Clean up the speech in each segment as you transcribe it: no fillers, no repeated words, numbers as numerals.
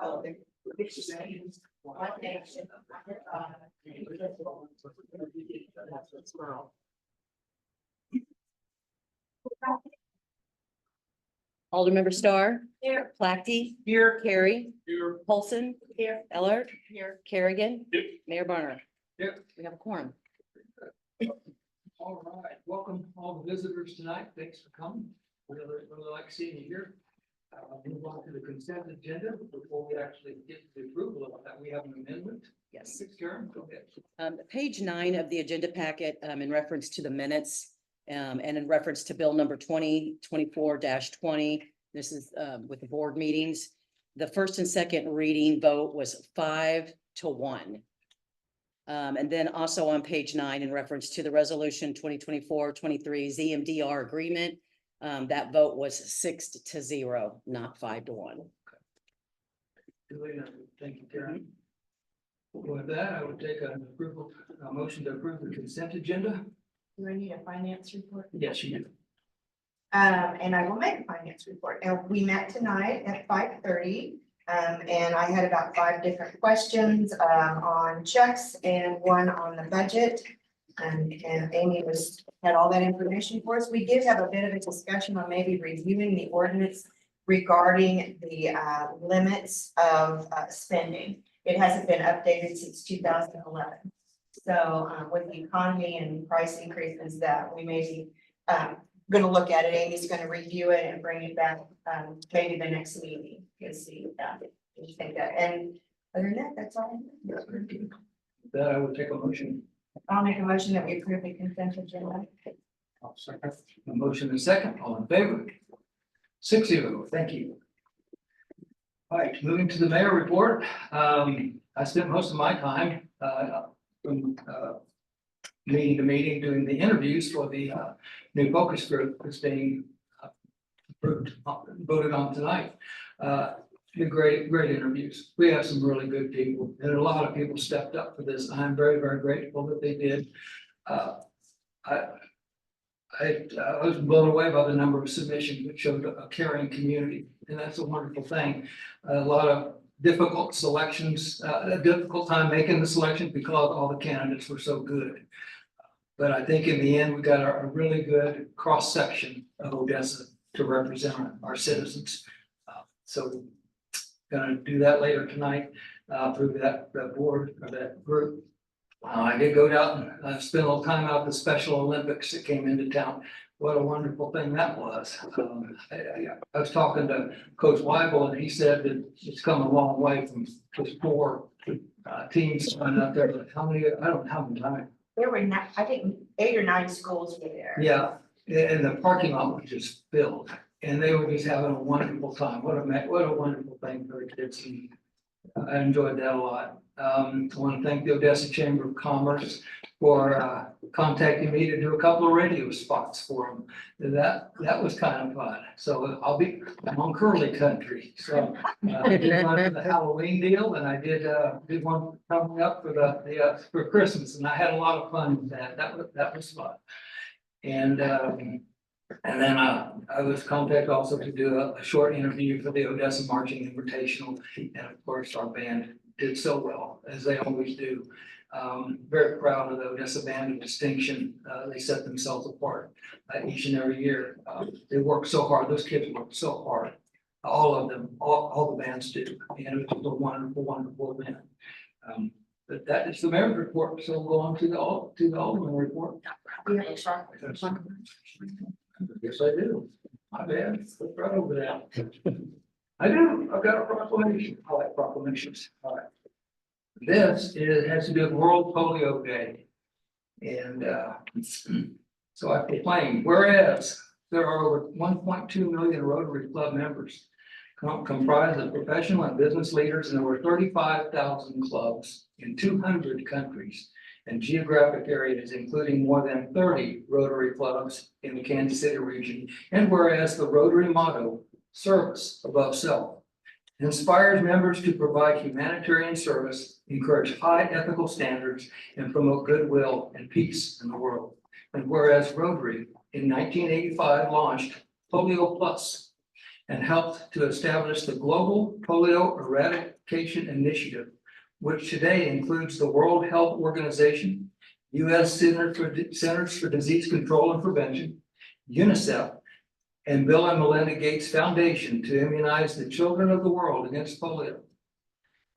of the nations, one nation, under God, indivisible, with liberty and justice for all. Aldermember Starr. Here. Placky. Here. Carey. Here. Paulson. Here. Ellert. Here. Kerrigan. Yep. Mayor Barner. Yep. We have a quorum. All right, welcome all the visitors tonight. Thanks for coming. We really like seeing you here. Move on to the consent agenda before we actually get to the approval of that. We have an amendment. Yes. Karen, go ahead. Page 9 of the agenda packet, in reference to the minutes, and in reference to bill number 2024-20. This is, with the board meetings. The first and second reading vote was 5-1. And then also on page 9, in reference to the resolution 2024-23 ZMDR agreement, that vote was 6-0, not 5-1. Thank you, Karen. With that, I would take a motion to approve the consent agenda. Do I need a finance report? Yes, you do. And I will make a finance report. And we met tonight at 5:30. And I had about 5 different questions, on checks and one on the budget. And Amy had all that information for us. We did have a bit of a discussion on maybe reviewing the ordinance regarding the, limits of, spending. It hasn't been updated since 2011. So, with the economy and price increases that we may be, going to look at it, Amy's going to review it and bring it back, maybe the next meeting. You'll see that. You think that, and other than that, that's all. That I would take a motion. I'll make a motion that we approve the consent agenda. I'll second. A motion and second, all in favor? 6-0, thank you. All right, moving to the mayor report. I spent most of my time, from, meeting to meeting, doing the interviews for the, new focus group that's being approved, voted on tonight. Great interviews. We have some really good people, and a lot of people stepped up for this. I'm very, very grateful that they did. I was blown away by the number of submissions, which showed a caring community, and that's a wonderful thing. A lot of difficult selections, a difficult time making the selection because all the candidates were so good. But I think in the end, we got a really good cross section of Odessa to represent our citizens. So gonna do that later tonight, through that board or that group. I did go down and spend a little time out at the Special Olympics that came into town. What a wonderful thing that was. I was talking to Coach Weibel, and he said that it's come a long way from just 4 teams going out there. How many? I don't know how many times. There were not, I think 8 or 9 schools were there. Yeah, and the parking lot was just filled, and they were just having a wonderful time. What a wonderful thing for the kids. And I enjoyed that a lot. I want to thank the Odessa Chamber of Commerce for contacting me to do a couple of radio spots for them. That was kind of fun. So I'm on Curly Country. So I did one for the Halloween deal, and I did one coming up for for Christmas, and I had a lot of fun with that. That was fun. And then I was contacted also to do a short interview for the Odessa Marching Invitational, and of course our band did so well, as they always do. Very proud of the Odessa Band of Distinction. They set themselves apart each and every year. They work so hard. Those kids work so hard. All of them, all the bands do, and it was a wonderful, wonderful event. But that is the mayor's report. So we'll go on to the Alderman report. We have a chart. Yes, I do. My bad. Look right over that. I do. I've got a proclamation. I like proclamations. All right. This has to do with World Polio Day. And so I proclaim, whereas there are over 1.2 million Rotary Club members comprised of professional and business leaders in over 35,000 clubs in 200 countries and geographic areas, including more than 30 Rotary clubs in the Kansas City region. And whereas the Rotary motto, service above self, inspires members to provide humanitarian service, encourage high ethical standards, and promote goodwill and peace in the world. And whereas Rotary in 1985 launched Polio Plus, and helped to establish the Global Polio Eradication Initiative, which today includes the World Health Organization, U.S. Centers for Disease Control and Prevention, UNICEF, and Bill and Melinda Gates Foundation to immunize the children of the world against polio.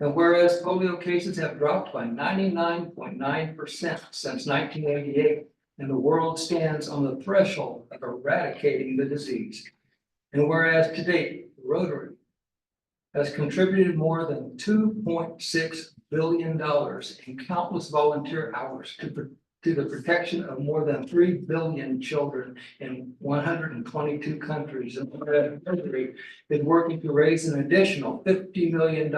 And whereas polio cases have dropped by 99.9% since 1988, and the world stands on the threshold of eradicating the disease. And whereas to date, Rotary has contributed more than $2.6 billion in countless volunteer hours to the protection of more than 3 billion children in 122 countries. And Rotary is working to raise an additional $50 million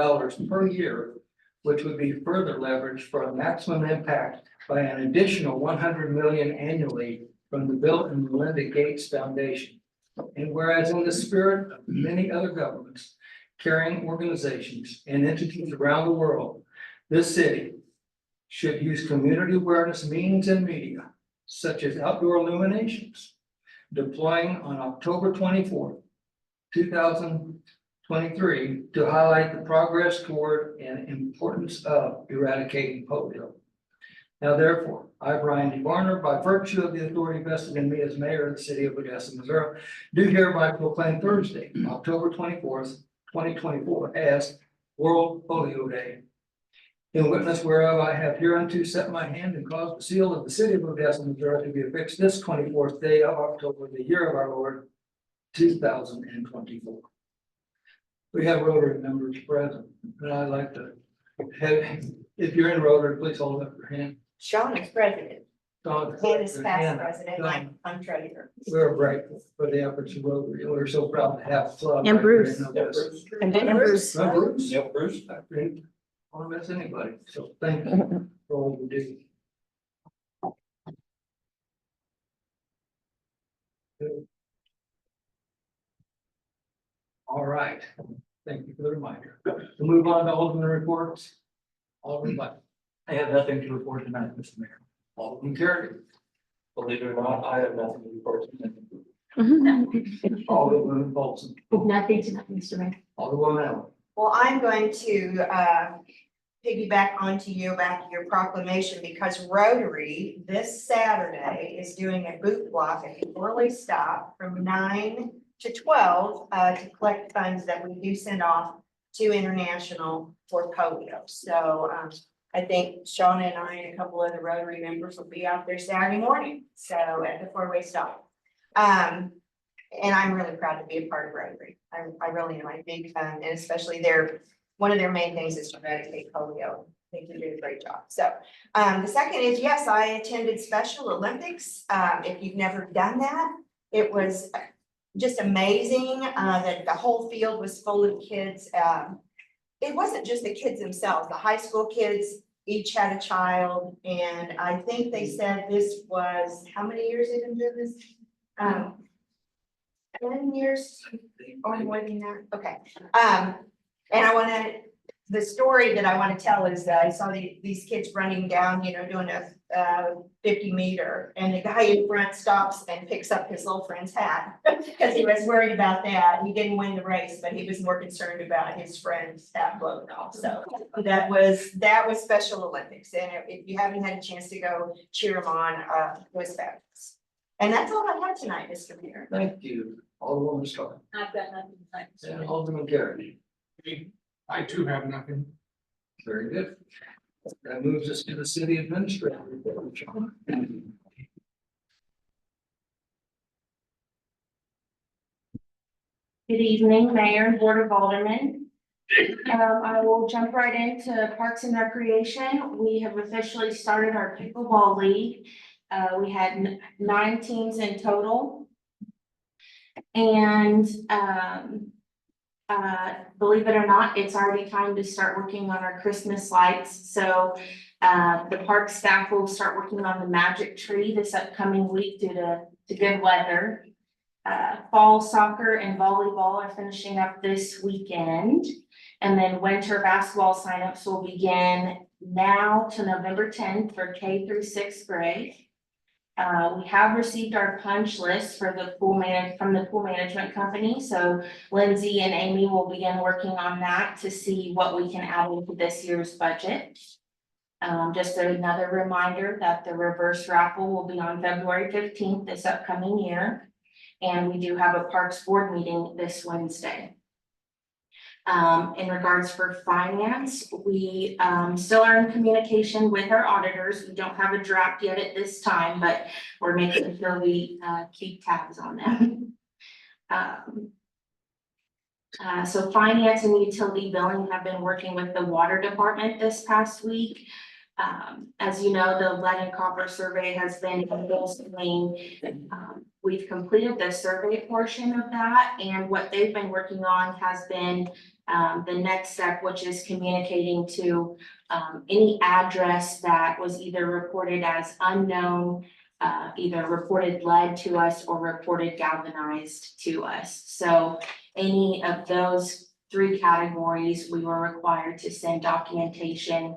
per year, which would be further leveraged for a maximum impact by an additional 100 million annually from the Bill and Melinda Gates Foundation. And whereas in the spirit of many other governments, caring organizations, and entities around the world, this city should use community awareness means and media, such as outdoor illuminations, deploying on October 24th, 2023, to highlight the progress toward and importance of eradicating polio. Now therefore, I, Brian D. Varner, by virtue of the authority vested in me as mayor of the city of Odessa, Missouri, do hereby proclaim Thursday, October 24th, 2024, as World Polio Day. In witness whereof I have hereunto set my hand and caused the seal of the city of Odessa, Missouri to be affixed this 24th day of October, the year of our Lord, 2024. We have Rotary members present, and I'd like to have, if you're in Rotary, please hold up your hand. Sean is president, Don, and is past Hannah, president, Don, I'm treasurer. we're grateful for the efforts of Rotary, and we're so proud to have. a club And right here Bruce. in Odessa. And Bruce. Bruce. Yep, Bruce. I didn't want to miss anybody, so thank you for all you do. All right, thank you for the reminder. We'll move on to Alderman reports. Alderman Butler, I have nothing to report tonight, Mr. Mayor. Alderman Carey, Believe it or not, I have nothing to report tonight. Alderman Bolson, Nothing tonight, Mr. Mayor. Alderwoman Allen. Well, I'm going to piggyback onto you about your proclamation because Rotary this Saturday is doing a boot block at the Orley stop from 9 to 12 to collect funds that we do send off to International for polio. So I think Sean and I and a couple other Rotary members will be out there Saturday morning. So at the four-way stop. And I'm really proud to be a part of Rotary. I really am. I think, and especially one of their main things is to eradicate polio. I think they did a great job. So the second is, yes, I attended Special Olympics. If you've never done that, it was just amazing that the whole field was full of kids. It wasn't just the kids themselves, the high school kids each had a child. And I think they said this was, how many years they've been doing this? 10 years or more than that, okay. And the story that I want to tell is that I saw these kids running down, doing a 50 meter, and the guy in front stops and picks up his little friend's hat because he was worried about that. He didn't win the race, but he was more concerned about his friend's hat blowing off. So that was Special Olympics, and if you haven't had a chance to go cheer them on, it was fabulous. And that's all I had tonight, Mr. Mayor. Thank you, Alderwoman Starr. I've got nothing tonight. And Alderman Carey. I too have nothing. Very good. That moves us to the city administrator report. John. Good evening, Mayor and Board of Aldermen. I will jump right into Parks and Recreation. We have officially started our pickleball league. We had 9 teams in total. And believe it or not, it's already time to start working on our Christmas lights. So the park staff will start working on the magic tree this upcoming week due to good weather. Fall soccer and volleyball are finishing up this weekend. And then winter basketball signups will begin now to November 10th for K through 6th grade. We have received our punch list for the from the pool management company, so Lindsay and Amy will begin working on that to see what we can add into this year's budget. Just another reminder that the reverse raffle will be on February 15th this upcoming year. And we do have a Parks Board meeting this Wednesday. In regards for finance, we still are in communication with our auditors. We don't have a draft yet at this time, but we're making sure we keep tabs on them. So finance and utility billing have been working with the water department this past week. As you know, the lead and copper survey has been in full swing. We've completed the survey portion of that, and what they've been working on has been the next step, which is communicating to any address that was either reported as unknown, either reported lead to us or reported galvanized to us. So any of those 3 categories, we were required to send documentation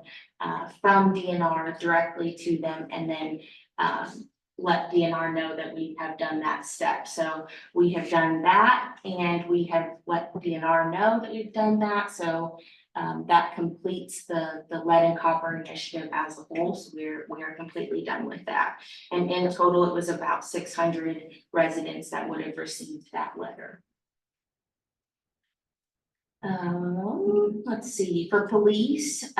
from DNR directly to them, and then let DNR know that we have done that step. So we have done that, and we have let DNR know that we've done that. So that completes the lead and copper initiative as a whole. So we are completely done with that. And in total, it was about 600 residents that would have received that letter. Let's see, for police,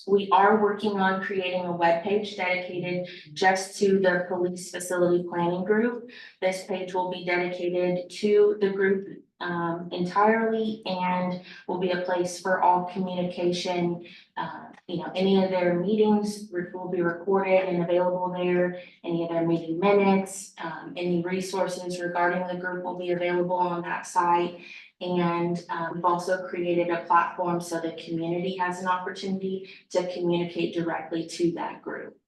we are working on creating a webpage dedicated just to the police facility planning group. This page will be dedicated to the group entirely, and will be a place for all communication. Any of their meetings will be recorded and available there. Any of their meeting minutes, any resources regarding the group will be available on that site. And we've also created a platform so the community has an opportunity to communicate directly to that group.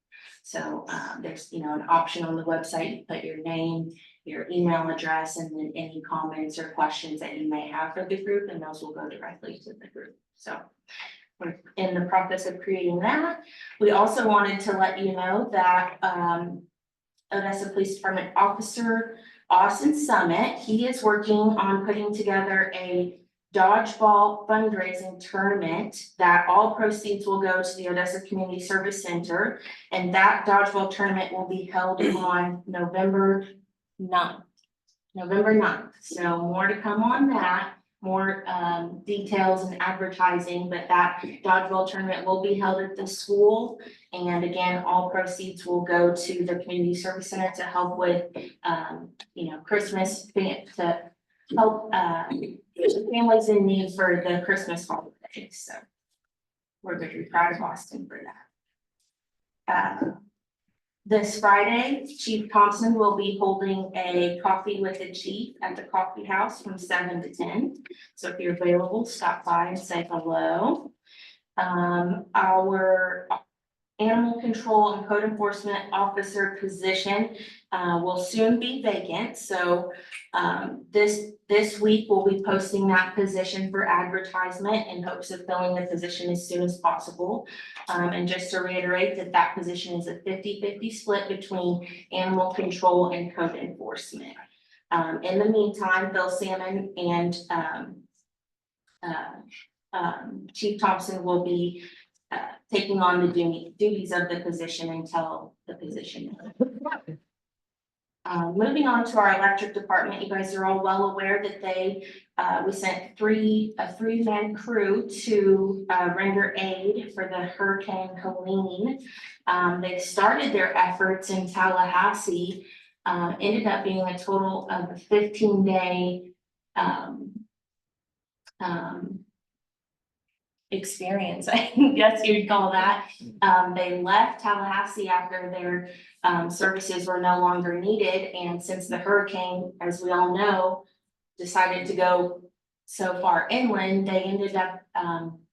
So there's an option on the website. You put your name, your email address, and then any comments or questions that you may have for the group, and those will go directly to the group. So we're in the process of creating that. We also wanted to let you know that Odessa Police Department Officer Austin Summit, he is working on putting together a dodgeball fundraising tournament that all proceeds will go to the Odessa Community Service Center. And that dodgeball tournament will be held on November 9th. So more to come on that, more details and advertising, but that dodgeball tournament will be held at the school. And again, all proceeds will go to the Community Service Center to help with, Christmas, to help families in need for the Christmas holidays. So we're very proud of Austin for that. This Friday, Chief Thompson will be holding a coffee with the chief at the coffee house from 7 to 10. So if you're available, stop by and say hello. Our animal control and code enforcement officer position will soon be vacant. So this week we'll be posting that position for advertisement in hopes of filling the position as soon as possible. And just to reiterate that position is a 50-50 split between animal control and code enforcement. In the meantime, Bill Salmon and Chief Thompson will be taking on the duties of the position until the position. Moving on to our electric department, you guys are all well aware that we sent a 3-man crew to render aid for the Hurricane Helene. They started their efforts in Tallahassee, ended up being a total of a 15-day experience, I guess you'd call that. They left Tallahassee after their services were no longer needed, and since the hurricane, as we all know, decided to go so far inland, they ended up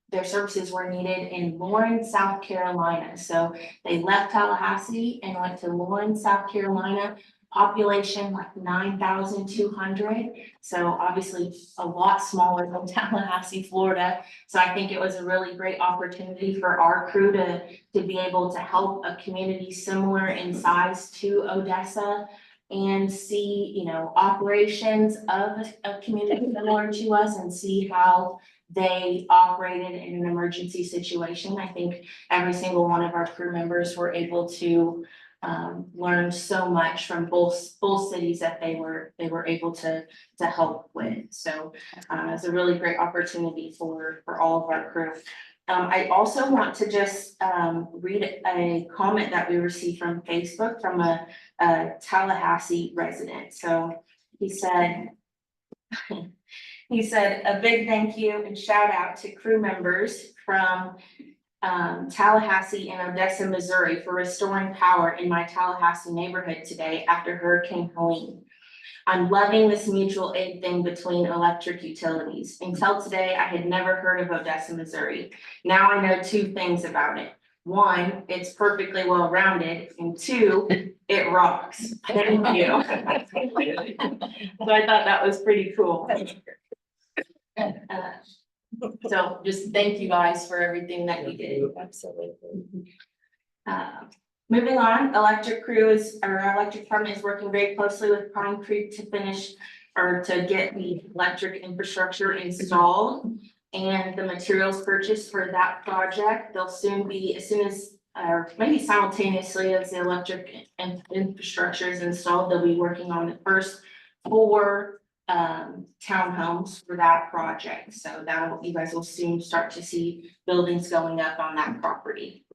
their services were needed in Lawrence, South Carolina. So they left Tallahassee and went to Lawrence, South Carolina, population like 9,200. So obviously a lot smaller than Tallahassee, Florida. So I think it was a really great opportunity for our crew to be able to help a community similar in size to Odessa and see, you know, operations of a community similar to us and see how they operated in an emergency situation. I think every single one of our crew members were able to learn so much from both cities that they were able to help with. So it's a really great opportunity for all of our crew. I also want to just read a comment that we received from Facebook from a Tallahassee resident. So he said, a big thank you and shout out to crew members from Tallahassee and Odessa, Missouri for restoring power in my Tallahassee neighborhood today after Hurricane Helene. I'm loving this mutual aid thing between electric utilities. Until today, I had never heard of Odessa, Missouri. Now I know two things about it. One, it's perfectly well-rounded, and two, it rocks. Thank you. So I thought that was pretty cool. So just thank you guys for everything that you did. Absolutely. Moving on, our electric department is working very closely with Pine Creek to finish or to get the electric infrastructure installed and the materials purchased for that project. They'll soon be, as soon as, or maybe simultaneously as the electric infrastructure is installed, they'll be working on the first 4 townhomes for that project. So you guys will soon start to see buildings going up on that property.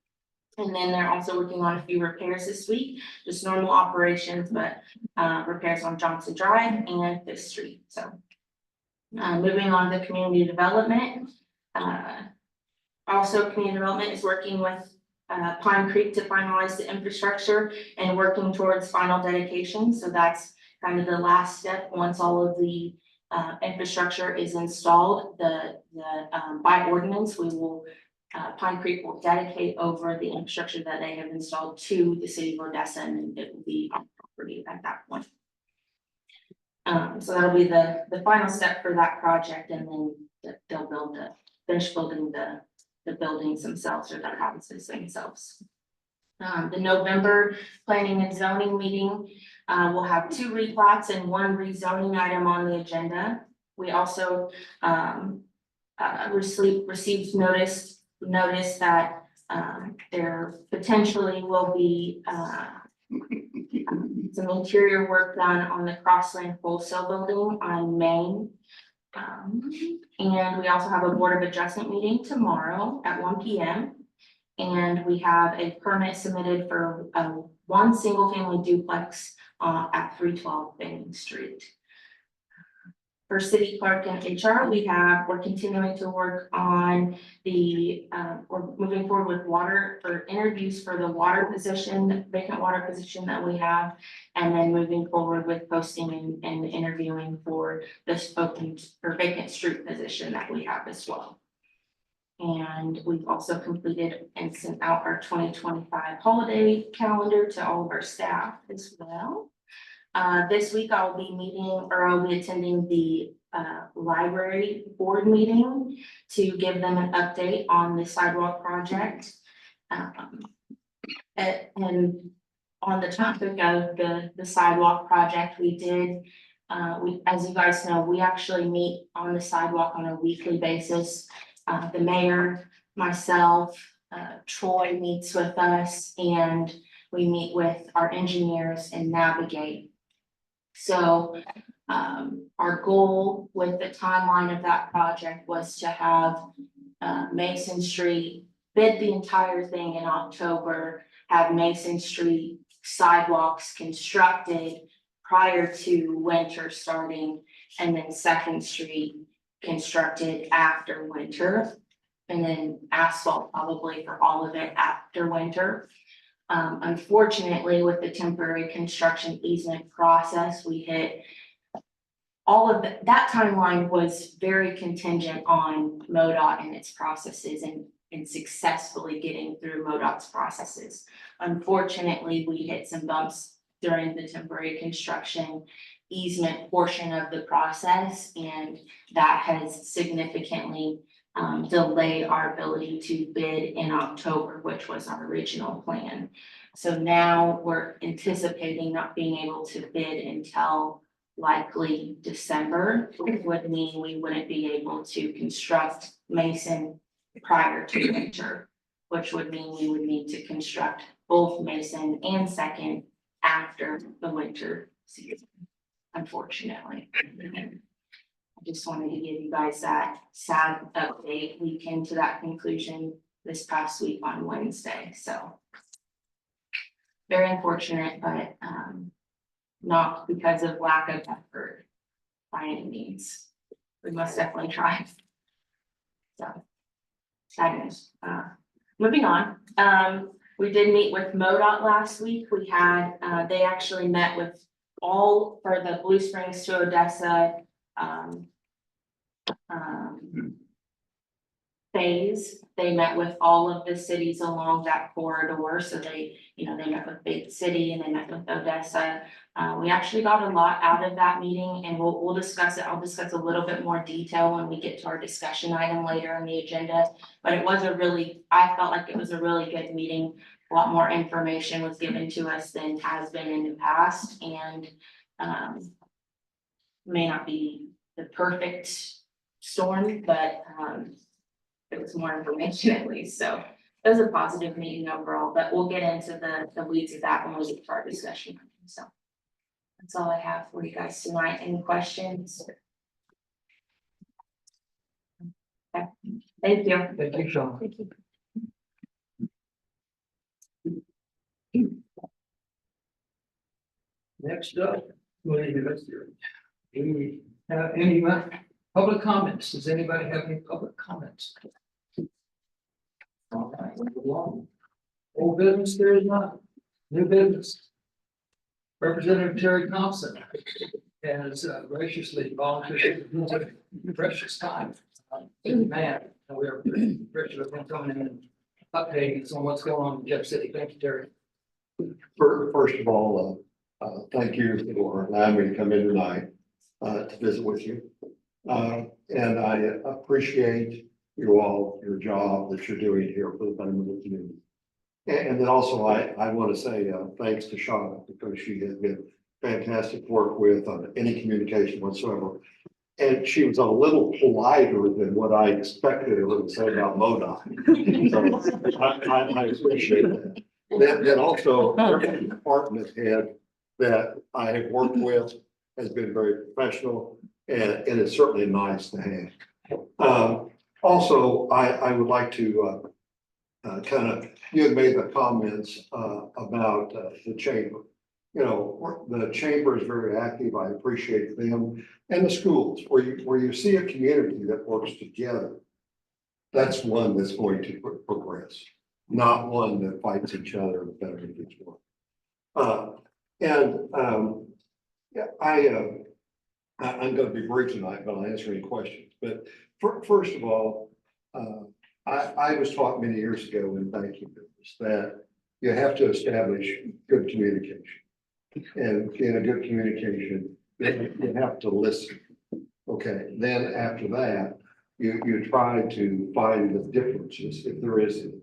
And then they're also working on a few repairs this week, just normal operations, but repairs on Johnson Drive and 5th Street. So moving on to community development. Also, community development is working with Pine Creek to finalize the infrastructure and working towards final dedication. So that's kind of the last step. Once all of the infrastructure is installed, by ordinance, we will Pine Creek will dedicate over the infrastructure that they have installed to the city of Odessa, and it will be on property at that point. So that'll be the final step for that project, and then they'll finish building the buildings themselves or the houses themselves. The November planning and zoning meeting will have 2 replats and 1 rezoning item on the agenda. We also received notice that there potentially will be some interior work done on the Crossland Wholesale Building on Main. And we also have a Board of Adjustment meeting tomorrow at 1 p.m. And we have a permit submitted for 1 single-family duplex at 312 Banning Street. For city clerk and HR, we're continuing to work on we're moving forward with interviews for the water position, vacant water position that we have, and then moving forward with posting and interviewing for this open or vacant street position that we have as well. And we've also completed and sent out our 2025 holiday calendar to all of our staff as well. This week I'll be attending the library board meeting to give them an update on the sidewalk project. And on the topic of the sidewalk project, as you guys know, we actually meet on the sidewalk on a weekly basis. The mayor, myself, Troy meets with us, and we meet with our engineers and navigate. So our goal with the timeline of that project was to have Mason Street bid the entire thing in October, have Mason Street sidewalks constructed prior to winter starting, and then 2nd Street constructed after winter, and then asphalt probably for all of it after winter. Unfortunately, with the temporary construction easement process, we hit all of that timeline was very contingent on MoDOT and its processes and successfully getting through MoDOT's processes. Unfortunately, we hit some bumps during the temporary construction easement portion of the process, and that has significantly delayed our ability to bid in October, which was our original plan. So now we're anticipating not being able to bid until likely December, which would mean we wouldn't be able to construct Mason prior to winter, which would mean we would need to construct both Mason and Second after the winter season, unfortunately. I just wanted to give you guys that sad update. We came to that conclusion this past week on Wednesday, so. Very unfortunate, but not because of lack of effort by any means. We must definitely try. So, sad news. Moving on, we did meet with MoDOT last week. We had, they actually met with all for the Blue Springs to Odessa phase. They met with all of the cities along that corridor. So they, you know, they met with Big City and they met with Odessa. We actually got a lot out of that meeting, and we'll discuss it. I'll discuss a little bit more detail when we get to our discussion item later on the agenda. But it was I felt like it was a really good meeting. A lot more information was given to us than has been in the past, and may not be the perfect storm, but it was more information at least. So it was a positive meeting overall, but we'll get into the weeds of that when we get to our discussion. So that's all I have for you guys tonight. Any questions? Okay, thank you. Thank you, Sean. Thank you. Next up, we have any public comments? Does anybody have any public comments? All right, move along. Old business, there is none. New business. Representative Terry Thompson has graciously volunteered his precious time. Man, and we are appreciative of him coming in and updating us on what's going on in Jeff City. Thank you, Terry. First of all, thank you for allowing me to come in tonight to visit with you. And I appreciate your job that you're doing here for the betterment of the community. And then also I want to say thanks to Shauna, because she has been fantastic to work with on any communication whatsoever. And she was a little politer than what I expected her to say about MoDOT. So I appreciate that. Then also, every department head that I have worked with has been very professional, and it's certainly nice to have. Also, I would like to you had made the comments about the chamber. You know, the chamber is very active. I appreciate them, and the schools where you see a community that works together. That's one that's going to progress, not one that fights each other and better each one. Yeah, I'm going to be brief tonight, but I'll answer any questions. But first of all, I was taught many years ago in banking business that you have to establish good communication. And in a good communication, you have to listen. Okay, then after that, you try to find the differences if there is any.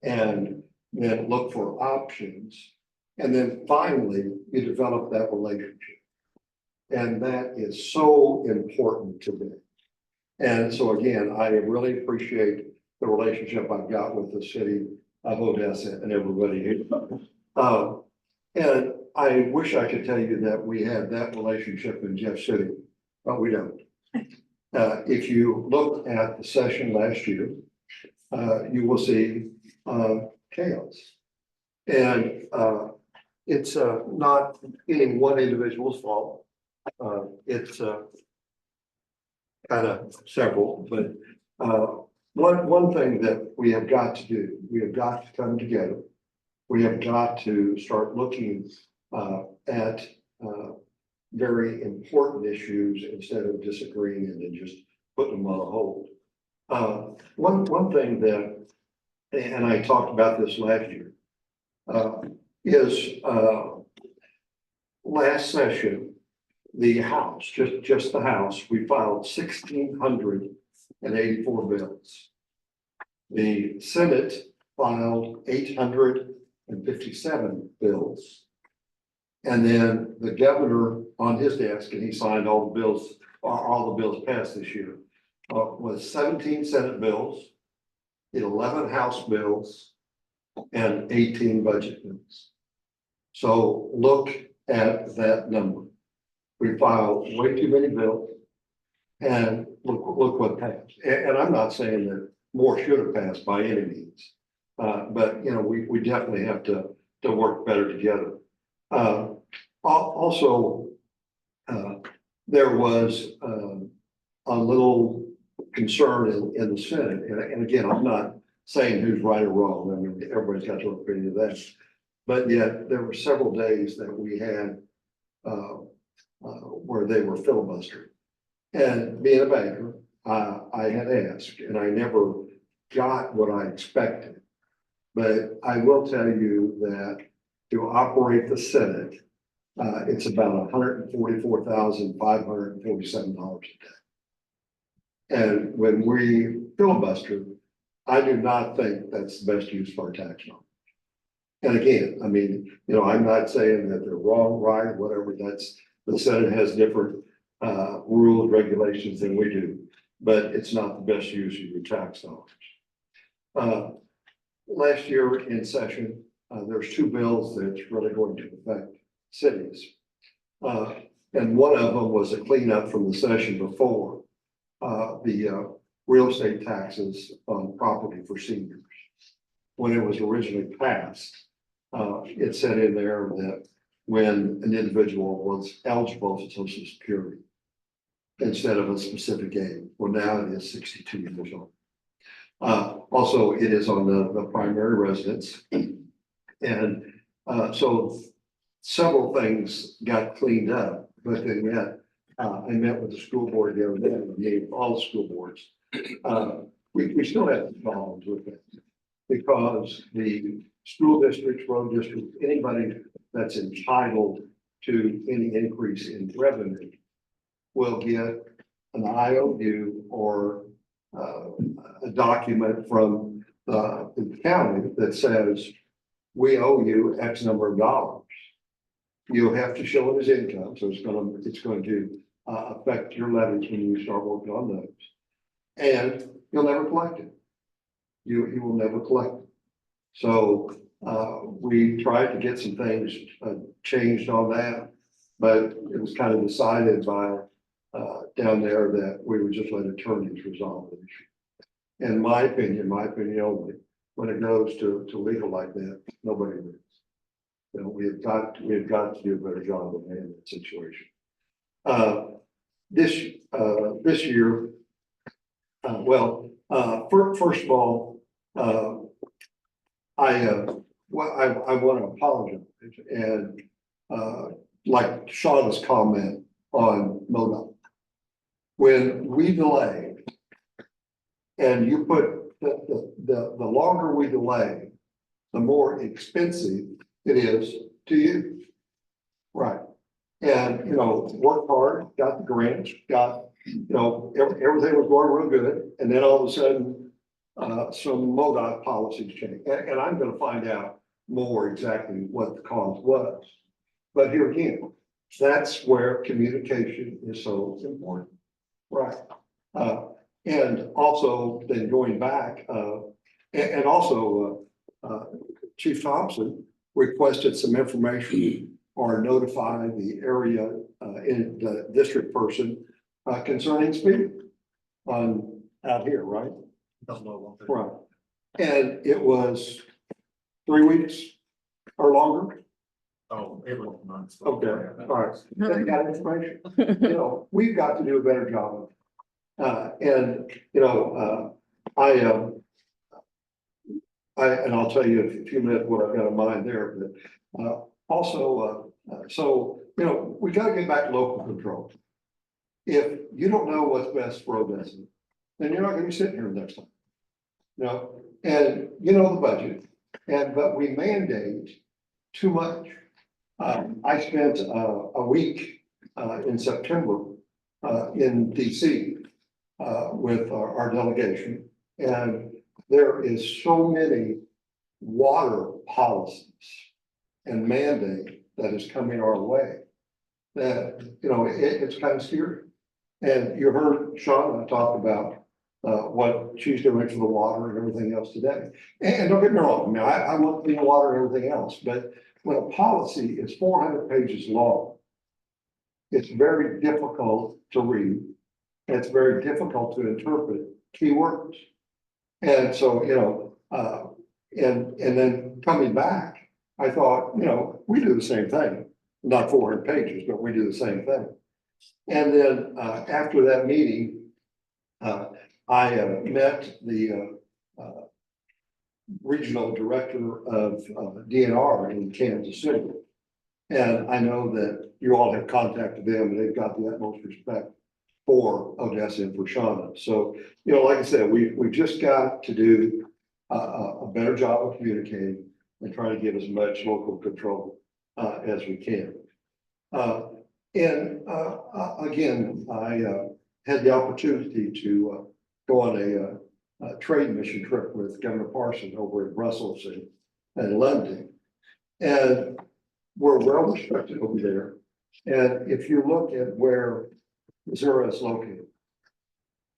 And then look for options. And then finally, you develop that relationship. And that is so important to me. And so again, I really appreciate the relationship I've got with the city of Odessa and everybody here. And I wish I could tell you that we had that relationship in Jeff City, but we don't. If you look at the session last year, you will see chaos. And it's not any one individual's fault. It's kind of several, but one thing that we have got to do, we have got to come together. We have got to start looking at very important issues instead of disagreeing and then just putting them on a hold. One thing that, and I talked about this last year, is last session, the House, just the House, we filed 1,684 bills. The Senate filed 857 bills. And then the governor on his desk, and he signed all the bills, all the bills passed this year, was 17 Senate bills, 11 House bills, and 18 budget bills. So look at that number. We filed way too many bills. And look what passed. And I'm not saying that more should have passed by any means. But you know, we definitely have to work better together. Also, there was a little concern in the Senate, and again, I'm not saying who's right or wrong. I mean, everybody's got their opinion of that. But yet, there were several days that we had where they were filibustering. And being a banker, I had asked, and I never got what I expected. But I will tell you that to operate the Senate, it's about $144,547 a day. And when we filibuster, I do not think that's the best use of our tax dollars. And again, I mean, you know, I'm not saying that they're wrong, right, whatever. That's the Senate has different rules, regulations than we do, but it's not the best use of your tax dollars. Last year in session, there's two bills that's really going to affect cities. And one of them was a cleanup from the session before, the real estate taxes on property for seniors. When it was originally passed, it said in there that when an individual was eligible for Social Security, instead of a specific age, well, now it is 62 years old. Also, it is on the primary residence. And so several things got cleaned up, but then yet I met with the school board the other day, all the school boards. We still have problems with it because the school districts, road districts, anybody that's entitled to any increase in revenue will get an IOU or a document from the county that says, we owe you X number of dollars. You'll have to show it as income, so it's going to affect your levies when you start working on those. And you'll never collect it. You will never collect it. So we tried to get some things changed on that, but it was kind of decided by down there that we would just let attorneys resolve the issue. In my opinion only, when it goes to legal like that, nobody wins. You know, we have got to do a better job of handling that situation. This year, first of all, I want to apologize and like Shauna's comment on MoDOT. When we delay, and you put the longer we delay, the more expensive it is to you. Right. And, you know, worked hard, got the grants, got, you know, everything was going real good. And then all of a sudden, some MoDOT policies changed. And I'm going to find out more exactly what the cause was. But here again, that's where communication is so important. Right. And also then going back, and also Chief Thompson requested some information or notify the area in the district person concerning speed on out here, right? Right. And it was 3 weeks or longer. Oh, it was months. Okay, all right. They got information. You know, we've got to do a better job. And you know, and I'll tell you in a few minutes what I've got in mind there, but also, so, you know, we got to get back to local control. If you don't know what's best for a resident, then you're not going to be sitting here next time. You know, and you know the budget, but we mandate too much. I spent a week in September in DC with our delegation. And there is so many water policies and mandate that is coming our way that, you know, it's kind of scary. And you heard Shauna talk about what she's doing for the water and everything else today. And don't get me wrong, I mean, I want clean water and everything else, but when a policy is 400 pages long, it's very difficult to read. It's very difficult to interpret keywords. And so, you know, and then coming back, I thought, you know, we do the same thing, not 400 pages, but we do the same thing. And then after that meeting, I met the regional director of DNR in Kansas City. And I know that you all have contacted them and they've got the utmost respect for Odessa and for Shauna. So, you know, like I said, we just got to do a better job of communicating and trying to get as much local control as we can. Again, I had the opportunity to go on a trade mission trip with Governor Parson over in Brussels and London. And we're well respected over there. And if you look at where Missouri is located,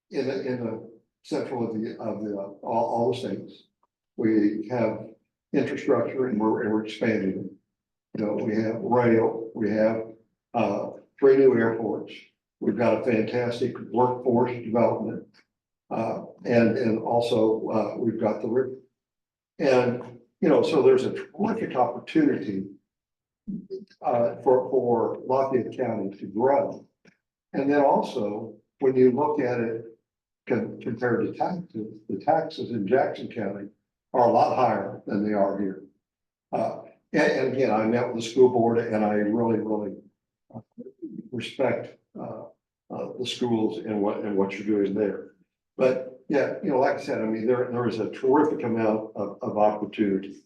in the central of all the states, we have infrastructure and we're expanding it. You know, we have rail, we have 3 new airports. We've got a fantastic workforce development. And also we've got the river. And, you know, so there's a terrific opportunity for Lafayette County to grow. And then also, when you look at it compared to taxes, the taxes in Jackson County are a lot higher than they are here. And again, I met with the school board and I really respect the schools and what you're doing there. But yeah, you know, like I said, I mean, there is a terrific amount of opportunities.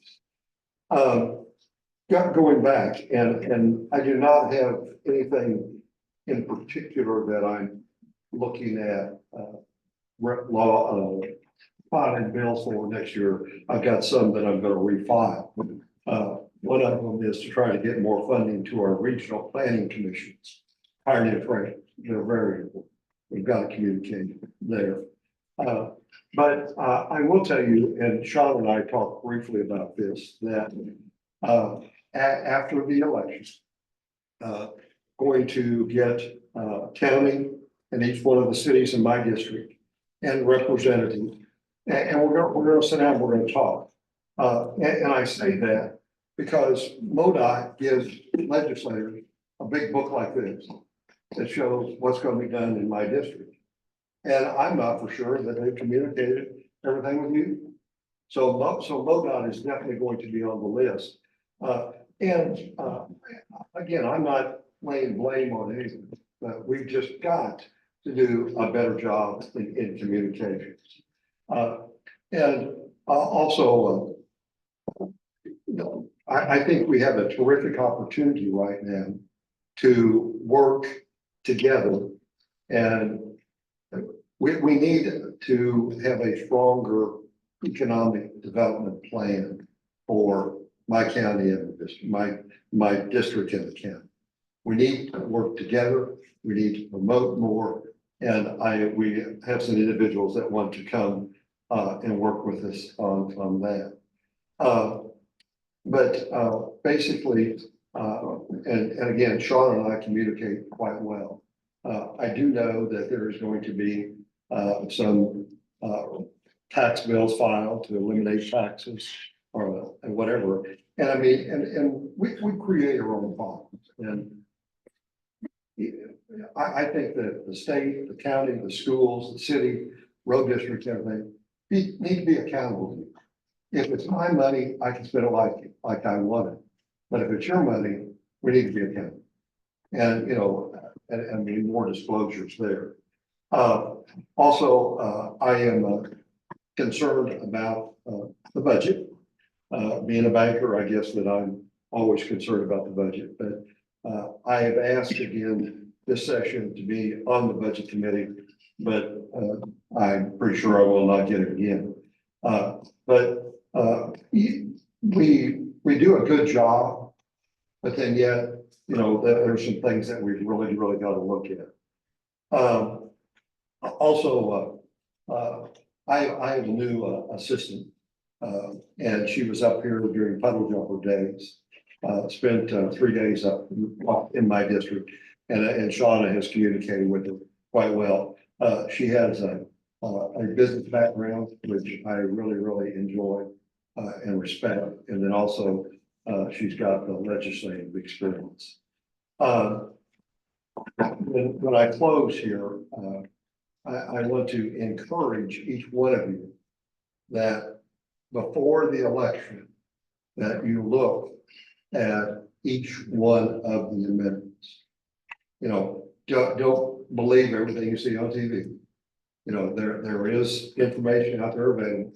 Going back, and I do not have anything in particular that I'm looking at filing bills for next year. I've got some that I'm going to refile. One of them is to try to get more funding to our regional planning commissions. Hiring and training, they're very important. We've got to communicate there. But I will tell you, and Sean and I talked briefly about this, that after the election, going to get county and each one of the cities in my district and representatives, and we're going to sit down, we're going to talk. And I say that because MoDOT gives legislators a big book like this that shows what's going to be done in my district. And I'm not for sure that they've communicated everything with you. So MoDOT is definitely going to be on the list. Again, I'm not laying blame on anything, but we've just got to do a better job in communications. Also, you know, I think we have a terrific opportunity right now to work together, and we need to have a stronger economic development plan for my county and my district in the county. We need to work together. We need to promote more, and we have some individuals that want to come and work with us on that. Basically, and again, Sean and I communicate quite well. I do know that there is going to be some tax bills filed to eliminate taxes or and whatever. And I mean, and we create our own problems. And I think that the state, the county, the schools, the city, road districts, everything need to be accountable to you. If it's my money, I can spend it like I want it. But if it's your money, we need to be accountable. And, you know, and be more disclosures there. Also, I am concerned about the budget. Being a banker, I guess that I'm always concerned about the budget, but I have asked again this session to be on the budget committee, but I'm pretty sure I will not get it again. But we do a good job, but then yet, you know, there's some things that we've really got to look at. Also, I have a new assistant, and she was up here during puddle jumper days. Spent 3 days up in my district, and Shauna has communicated with her quite well. She has a business background, which I really enjoy and respect, and then also she's got the legislative experience. When I close here, I want to encourage each one of you that before the election, that you look at each one of the amendments. You know, don't believe everything you see on TV. You know, there is information out there available.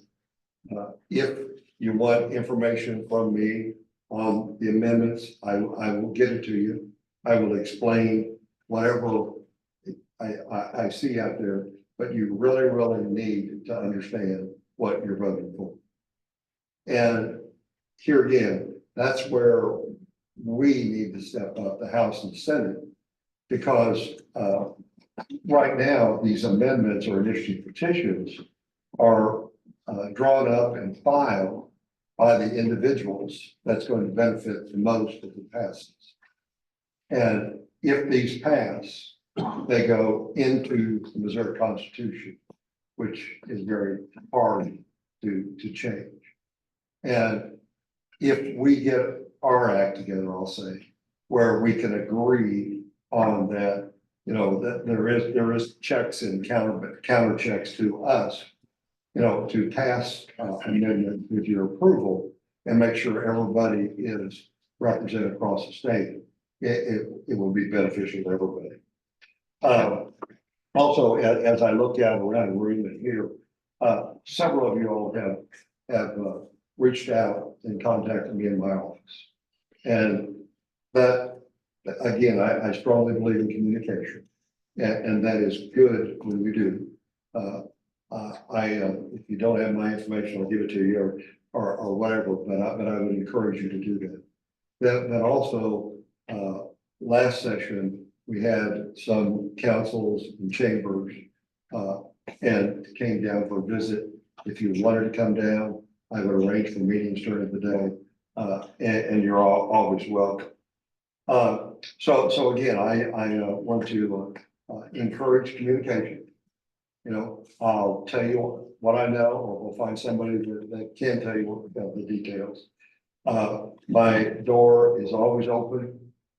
If you want information from me on the amendments, I will get it to you. I will explain whatever I see out there, but you really need to understand what you're voting for. And here again, that's where we need to step up, the House and Senate, because right now, these amendments or initiative petitions are drawn up and filed by the individuals that's going to benefit the most if it passes. And if these pass, they go into the Missouri Constitution, which is very hard to change. And if we get our act together, I'll say, where we can agree on that, you know, that there is checks and counter checks to us, you know, to pass amendment with your approval and make sure everybody is represented across the state. It will be beneficial to everybody. Also, as I look out around the room and here, several of you all have reached out and contacted me in my office. And that, again, I strongly believe in communication, and that is good when we do. If you don't have my information, I'll give it to you or whatever, but I would encourage you to do that. That also, last session, we had some councils and chambers and came down for a visit. If you wanted to come down, I would arrange for meetings during the day, and you're always welcome. So again, I want to encourage communication. You know, I'll tell you what I know, or we'll find somebody that can tell you about the details. My door is always open,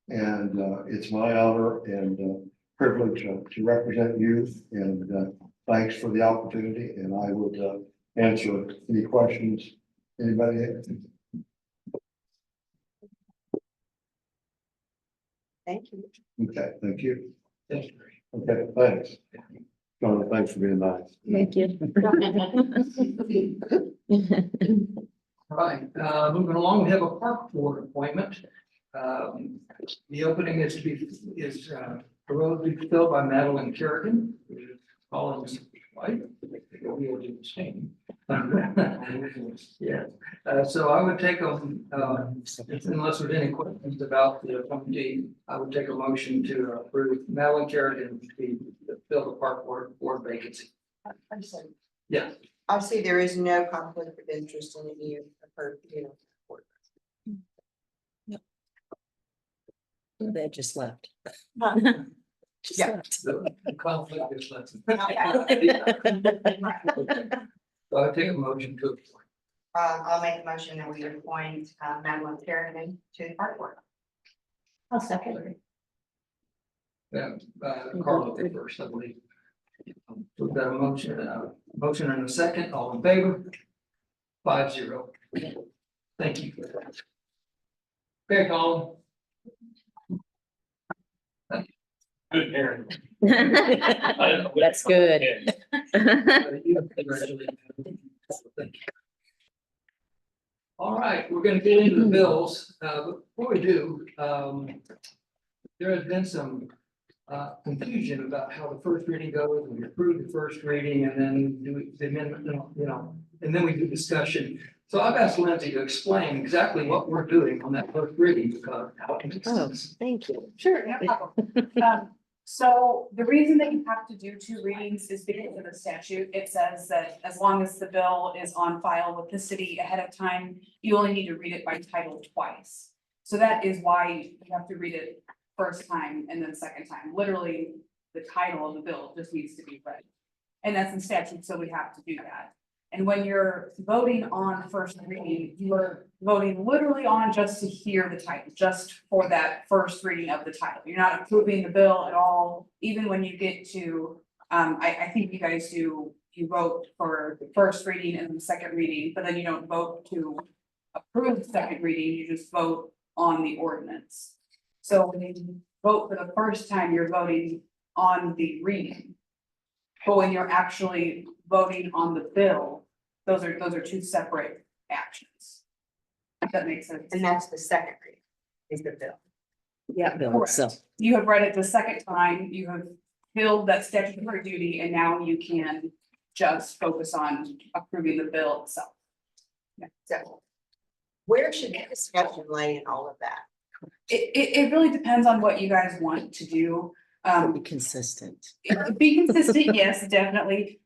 and it's my honor and privilege to represent you. And thanks for the opportunity. And I would answer any questions anybody has. Thank you. Okay, thank you. Thank you. Okay, thanks. John, thanks for being nice. Thank you. All right, moving along, we have a park board appointment. The opening is probably filled by Madeline Kerrigan, who is Colin's wife. We will do the same. Yeah, so I would take unless there's any questions about the appointee, I would take a motion to approve Madeline Kerrigan to fill the park board vacancy. I'm sorry. Yeah. Obviously, there is no conflict of interest in any of her, board. They just left. Just Yeah. left. The conflict is less. Okay. So I take a motion to appoint. I'll make a motion that we appoint Madeline Kerrigan to the park board. I'll second. Carla did first, I believe. We've got a motion and a second, all in favor? 5-0. Thank you. Okay, Colin. Good hearing. That's good. Congratulations. Thank you. All right, we're gonna get into the bills. But before we do, there has been some confusion about how the first reading goes. We approve the first reading and then do the amendment, and then we do discussion. So I've asked Lindsay to explain exactly what we're doing on that first reading because how it makes sense. Thank you. Sure, no problem. So the reason that you have to do 2 readings is because of the statute. It says that as long as the bill is on file with the city ahead of time, you only need to read it by title twice. So that is why you have to read it first time and then second time. Literally, the title of the bill just needs to be read. And that's in statute, so we have to do that. And when you're voting on first reading, you are voting literally on just to hear the title, just for that first reading of the title. You're not approving the bill at all, even when you get to, I think you guys do, you vote for the first reading and the second reading, but then you don't vote to approve the second reading, you just vote on the ordinance. So when you vote for the first time, you're voting on the reading. But when you're actually voting on the bill, those are 2 separate actions. If that makes sense. And that's the second reading, is the bill. Yeah, Bill, so, Correct. You have read it the second time, you have filled that statutory duty, and now you can just focus on approving the bill itself. So where should the discussion lay in all of that? It really depends on what you guys want to do. be consistent. Be consistent, yes, definitely.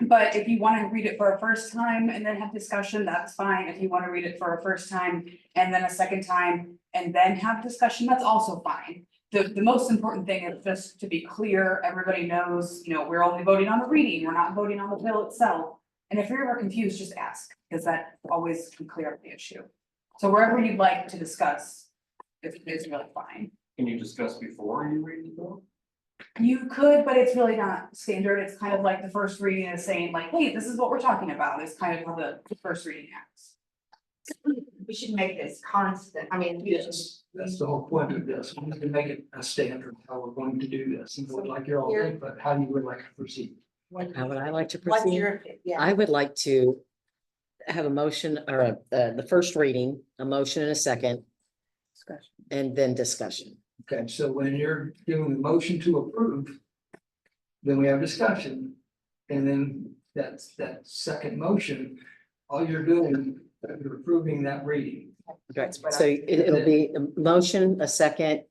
But if you want to read it for a first time and then have discussion, that's fine. If you want to read it for a first time and then a second time and then have discussion, that's also fine. The most important thing is just to be clear, everybody knows, we're only voting on the reading, we're not voting on the bill itself. And if you're ever confused, just ask, because that always can clear up the issue. So wherever you'd like to discuss is really fine. Can you discuss before you read the bill? You could, but it's really not standard. It's kind of like the first reading is saying like, hey, this is what we're talking about, is kind of how the first reading acts. We should make this constant, I mean. Yes, that's the whole point of this. We need to make it a standard how we're going to do this. And would like your all Here. but how you would like to proceed. How would I like to What's proceed? your, yeah, I would like to have a motion or the first reading, a motion and a second. And then discussion. Okay, so when you're doing the motion to approve, then we have discussion. And then that's that second motion, all you're doing, you're approving that reading. Okay, so it'll be a motion, a second,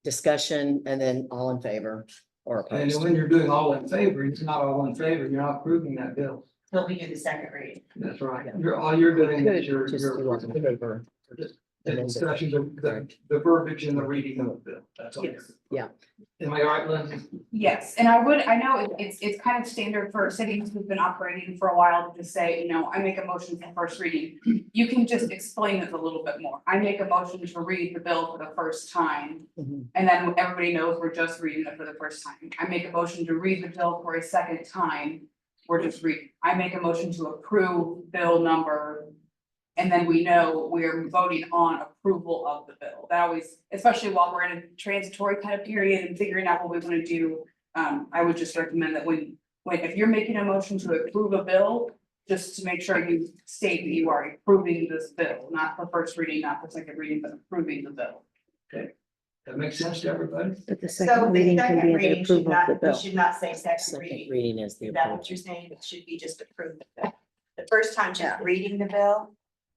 discussion, and then all in favor or And then opposed. when you're doing all in favor, it's not all in favor, you're not approving that bill. till we do the second reading. That's right. All you're doing is you're, Just do all in favor. the discussion, the verbiage in the reading of the bill. That's all. Yes. Yeah. Am I right, Lindsay? Yes, and I know it's kind of standard for cities who've been operating for a while to just say, I make a motion for first reading. You can just explain it a little bit more. I make a motion to read the bill for the first time. Mhm. And then everybody knows we're just reading it for the first time. I make a motion to read the bill for a second time. We're just reading. I make a motion to approve bill number. And then we know we're voting on approval of the bill. That always, especially while we're in a transitory kind of period and figuring out what we want to do. I would just recommend that if you're making a motion to approve a bill, just to make sure you state that you are approving this bill, not for first reading, not for second reading, but approving the bill. That makes sense to everybody? But the So second the reading can second be the reading should approval of the not, we bill. should not say second Second reading. reading is the Is that what approval. you're saying? It should be just approved. The first time just reading the bill.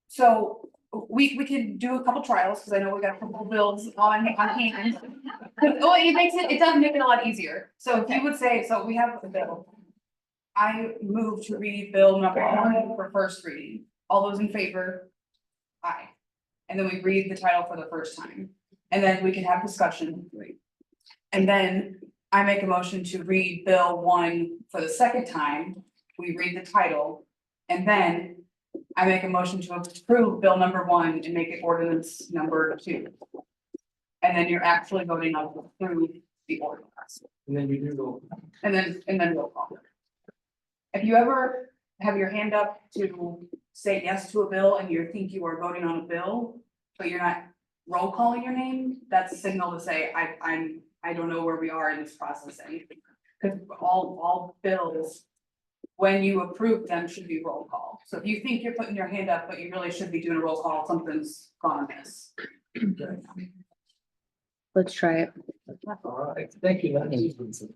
So we can do a couple trials, because I know we got a couple bills on hand. Oh, it does make it a lot easier. So if you would say, so we have a bill. I move to read bill number 1 for first reading. All those in favor? Aye. And then we read the title for the first time, and then we can have discussion. And then I make a motion to read bill 1 for the second time. We read the title, and then I make a motion to approve bill number 1 and make it ordinance number 2. And then you're actually voting on to approve the ordinance, And then you do go. and then roll call. If you ever have your hand up to say yes to a bill and you think you are voting on a bill, but you're not roll calling your name, that's a signal to say, I don't know where we are in this process. Because all bills when you approve them should be roll call. So if you think you're putting your hand up, but you really should be doing a roll call, something's gone amiss. Let's try it. All right, thank you, Lindsay.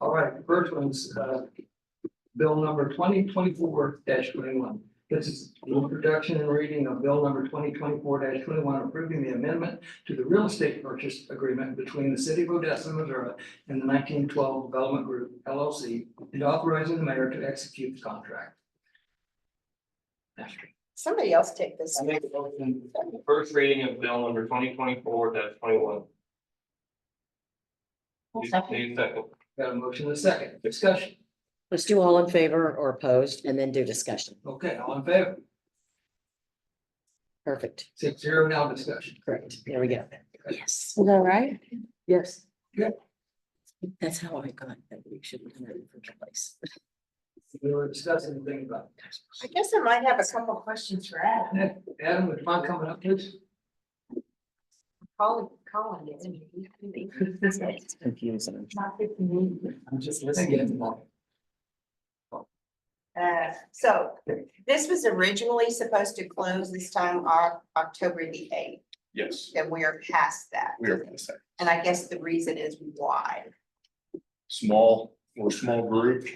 All right, first one's, bill number 2024-21. This is the introduction and reading of bill number 2024-21, approving the amendment to the real estate purchase agreement between the city of Odessa, Missouri and the 1912 Development Group LLC, and authorizing the mayor to execute the contract. Somebody else take this. I make a motion, first reading of bill number 2024-21. Need a second. Got a motion and a second. Discussion. Let's do all in favor or opposed and then do discussion. Okay, all in favor? Perfect. 6-0 now discussion. Correct. There we go. Yes. Is that right? Yes. Good. That's how I got that we should have done it in the first place. We were discussing the thing about. I guess I might have a couple questions for Adam. Adam, would you mind coming up, please? Colin is. It's confusing. I'm just listening. So this was originally supposed to close this time on October the 8th, Yes, and we are past that. we are gonna say, And I guess the reason is why. we're a small group,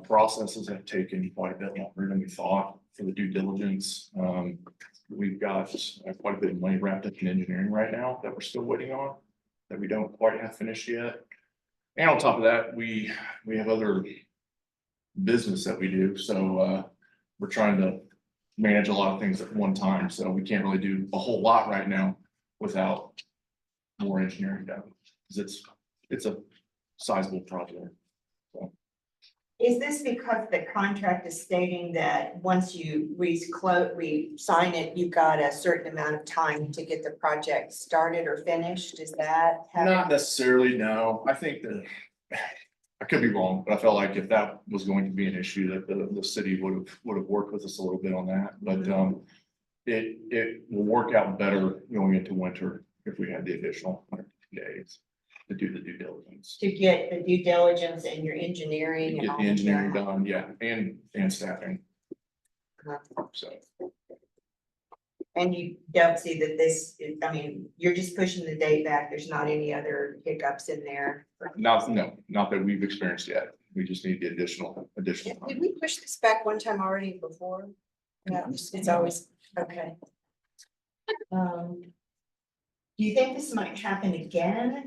processes have taken quite a bit longer than we thought for the due diligence. We've got quite a bit of money wrapped up in engineering right now that we're still waiting on, that we don't quite have finished yet. And on top of that, we have other business that we do, so, we're trying to manage a lot of things at one time, so we can't really do a whole lot right now without more engineering done, because it's a sizable project. Is this because the contract is stating that once you re-sign it, you've got a certain amount of time to get the project started or finished? Is that? Not necessarily, no. I think that, I could be wrong, but I felt like if that was going to be an issue, that the city would have worked with us a little bit on that, but, it will work out better going into winter if we had the additional 150 days to do the due diligence. To get the due diligence and your engineering and Get all the of engineering that? done, yeah, and staffing, so. And you don't see that this, I mean, you're just pushing the date back. There's not any other hiccups in there. Not that we've experienced yet. We just need the additional Did time. we push this back one time already before? No, it's always, okay. Do you think this might happen again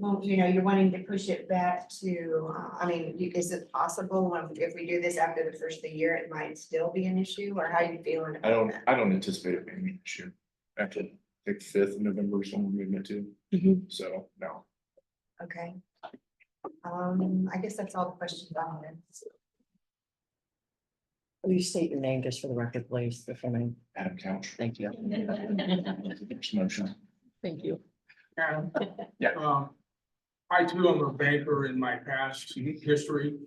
well, you're wanting to push it back to, is it possible if we do this after the first of the year, it might still be an issue, or how are you feeling about that? I don't anticipate it being an issue. Actually, I think 5th of November is when we're moving it to, so, no. Okay. I guess that's all the questions I have. Will you state your name just for the record, please, before me? Adam Couch. Thank you. First motion. Thank you. Yeah. I too am a banker in my past history.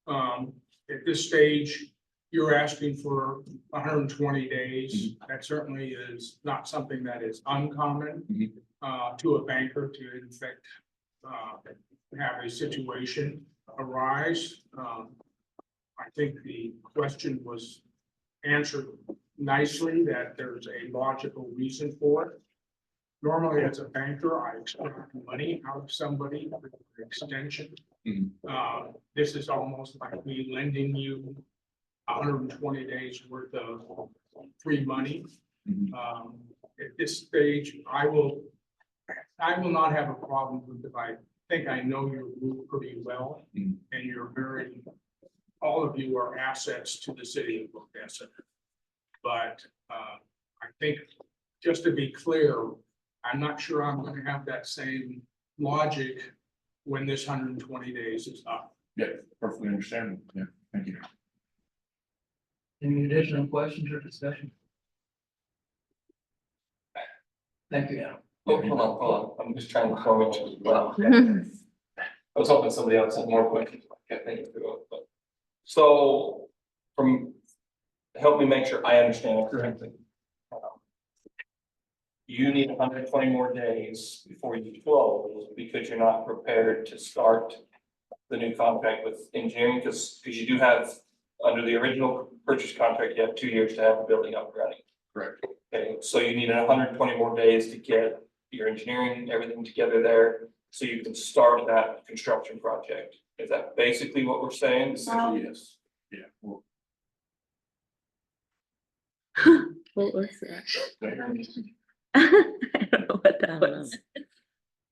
At this stage, you're asking for 120 days. That certainly is not something that is uncommon to a banker to in fact have a situation arise. I think the question was answered nicely, that there's a logical reason for it. Normally, as a banker, I extract money out of somebody for extension. This is almost like me lending you 120 days worth of free money. At this stage, I will not have a problem with it. I think I know your group pretty well, and you're all of you are assets to the city of Odessa. But I think, just to be clear, I'm not sure I'm going to have that same logic when this 120 days is up. Yeah, perfectly understandable. Yeah, thank you. Any additional questions or discussion? Thank you, Adam. Oh, hold on, I'm just trying to formulate as well. I was hoping somebody else had more questions. I can't think of it, but. So, help me make sure I understand it correctly. you need 120 more days before you close because you're not prepared to start the new contract with engineering, because you do have, under the original purchase contract, you have 2 years to have the building up and running. Correct. Okay, so you need 120 more days to get your engineering, everything together there, so you can start that construction project. Is that basically what we're saying? Essentially, yes. Yeah. Well, What was that? there. I don't know what that was.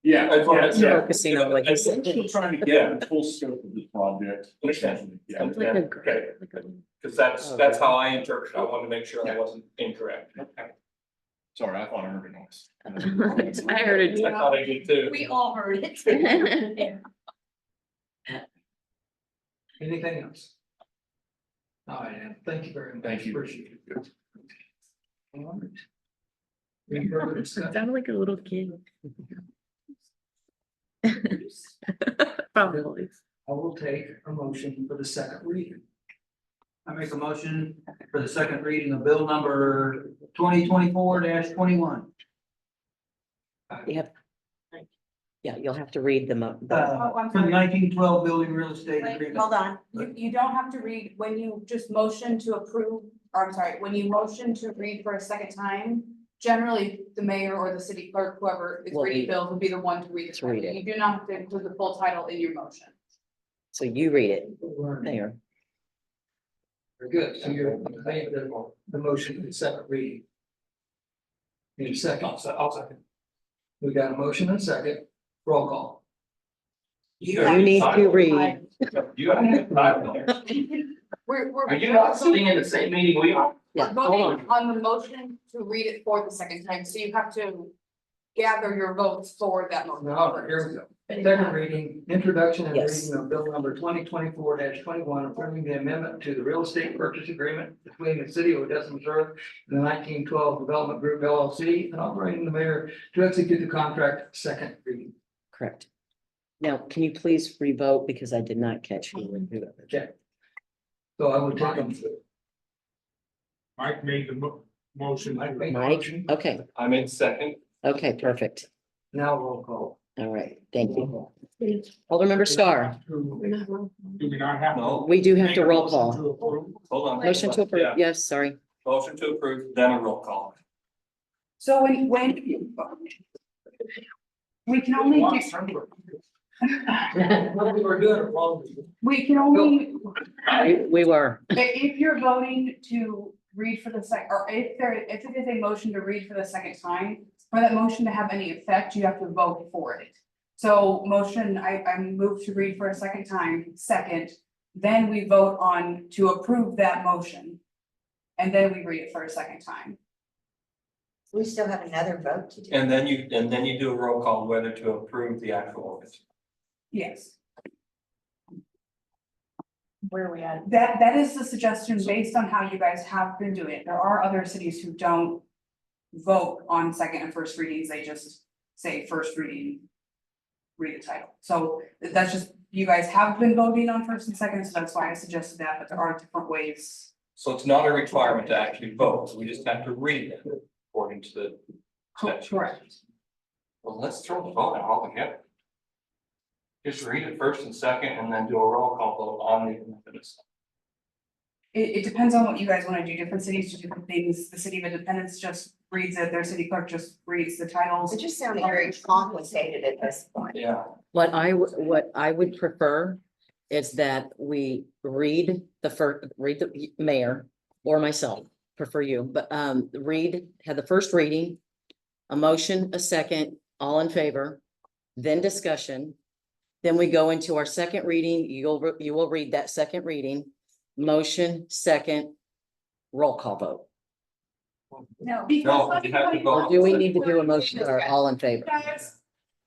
Yeah. I just wanna- yeah. Focusing on what he I'm said. still trying to get the full scope of the project. Understand. Yeah. Like a Okay. great, like a. Because that's how I interpret it. I wanted to make sure I wasn't incorrect. Sorry, I thought I heard a noise. I heard it. I thought I did too. We all heard it. Anything else? All right, Ann, thank you very much. Thank you. Appreciate it. All right. Any further discussion? Sounded like a little kid. Probably. I will take a motion for the second reading. I make a motion for the second reading of bill number 2024-21. Yeah, you'll have to read them up. Oh, I'm For the sorry. 1912 building real estate Wait, agreement. hold on. You don't have to read, when you just motion to approve, or I'm sorry, when you motion to read for a second time, generally, the mayor or the city clerk, whoever is Will reading read. bills, will be the one to read To read it. it. You do not have to include the full title in your motion. So you read it there. Very good. So you're making the motion for the second reading. Need a second? I'll second. We got a motion and a second. Roll call. You need to read. You have time there. We're. Are you not sitting in the same meeting we are? Yeah, We're hold voting on. on the motion to read it for the second time, so you have to gather your votes for that motion. All right, here we go. Second reading, introduction and Yes. reading of bill number 2024-21, approving the amendment to the real estate purchase agreement between the city of Odessa, Missouri and the 1912 Development Group LLC, and operating the mayor to execute the contract, second reading. Correct. Now, can you please revote because I did not catch who? Okay. So I will take them. Mike made the motion. Mike made the Mike, motion. okay, I made second. okay, perfect. Now roll call. All right, thank you. Aldermember Starr, Do we not have? No. we do have Make to a roll motion call. to approve? Hold on. Motion to Yeah. approve, yes, sorry. Motion to approve, then a roll call. So when we can only do, What we were doing it wrong. we can only, We were, if you're voting to read for the or if it is a motion to read for the second time, for that motion to have any effect, you have to vote for it. So motion, I move to read for a second time, second, then we vote on to approve that motion. And then we read it for a second time. We still have another vote to do. And then you do a roll call whether to approve the actual ordinance. Yes, Where are we at? that is the suggestion based on how you guys have been doing it. There are other cities who don't vote on second and first readings, they just say first reading, read the title. So that's just, you guys have been voting on first and second, so that's why I suggested that, but there are different ways. So it's not a requirement to actually vote, we just have to read it according to the statute. Correct. Well, let's throw the vote out altogether. Just read it first and second, and then do a roll call vote on the amendments. It depends on what you guys wanna do, different cities do different things, the city of Independence just reads it, their city clerk just reads the titles. It just sounded very complicated at this point. Yeah. what I would prefer is that we read read the mayor or myself, prefer you, but have the first reading, a motion, a second, all in favor, then discussion. Then we go into our second reading, you will read that second reading, motion, second, roll call vote. No. No, you have to Or vote. do we need to do a motion or all in favor? Guys,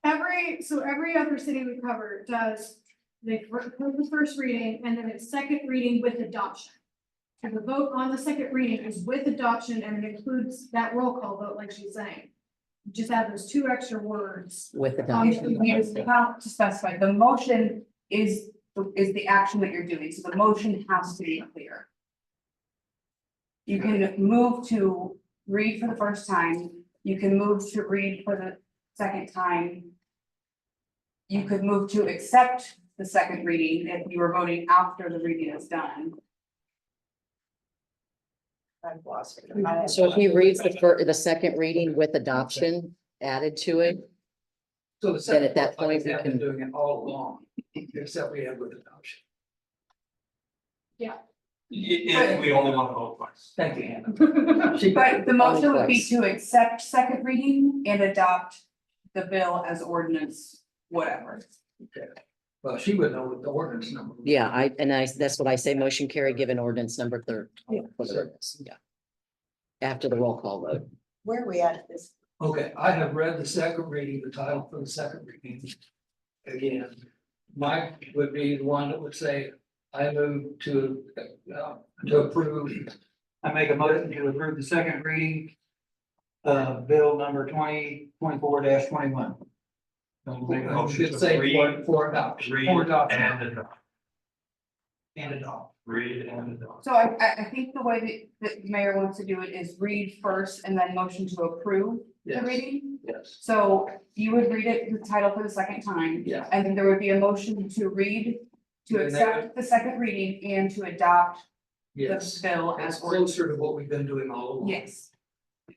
every other city we cover does, they approve the first reading and then it's second reading with adoption. And the vote on the second reading is with adoption and it includes that roll call vote, like she's saying. Just add those two extra words. With adoption. You just have to specify, the motion is the action that you're doing, so the motion has to be clear. You can move to read for the first time, You can move to read for the second time. You could move to accept the second reading if you were voting after the reading is done. I've lost it. So if he reads the second reading with adoption added to it, So the second at that part, like point, we I've been can- doing it all along, except we have with adoption. We only want to vote twice. Thank you, Hannah. She- But the motion would be Twice. to accept second reading and adopt the bill as ordinance, whatever. Well, she would know what the ordinance number. was. yeah, that's what I say, motion carry given ordinance number third. Yeah. Yeah. After the roll call vote. Where are we at this? Okay, I have read the second reading, the title for the second reading. Again, Mike would be the one that would say, I move to approve. I make a motion to approve the second reading. Bill number 2024-21. Make a motion Should to say read, for adoption. read For adoption. and adopt. Read and adopt. So I think the way that the mayor wants to do it is read first and then motion to approve the Yes. reading. Yes, So you would read it, the title for the second time, yeah, and then there would be a motion to read, to And accept the second reading and to adopt the yes. bill It's as ordinance. closer to what we've been doing all along. Yes.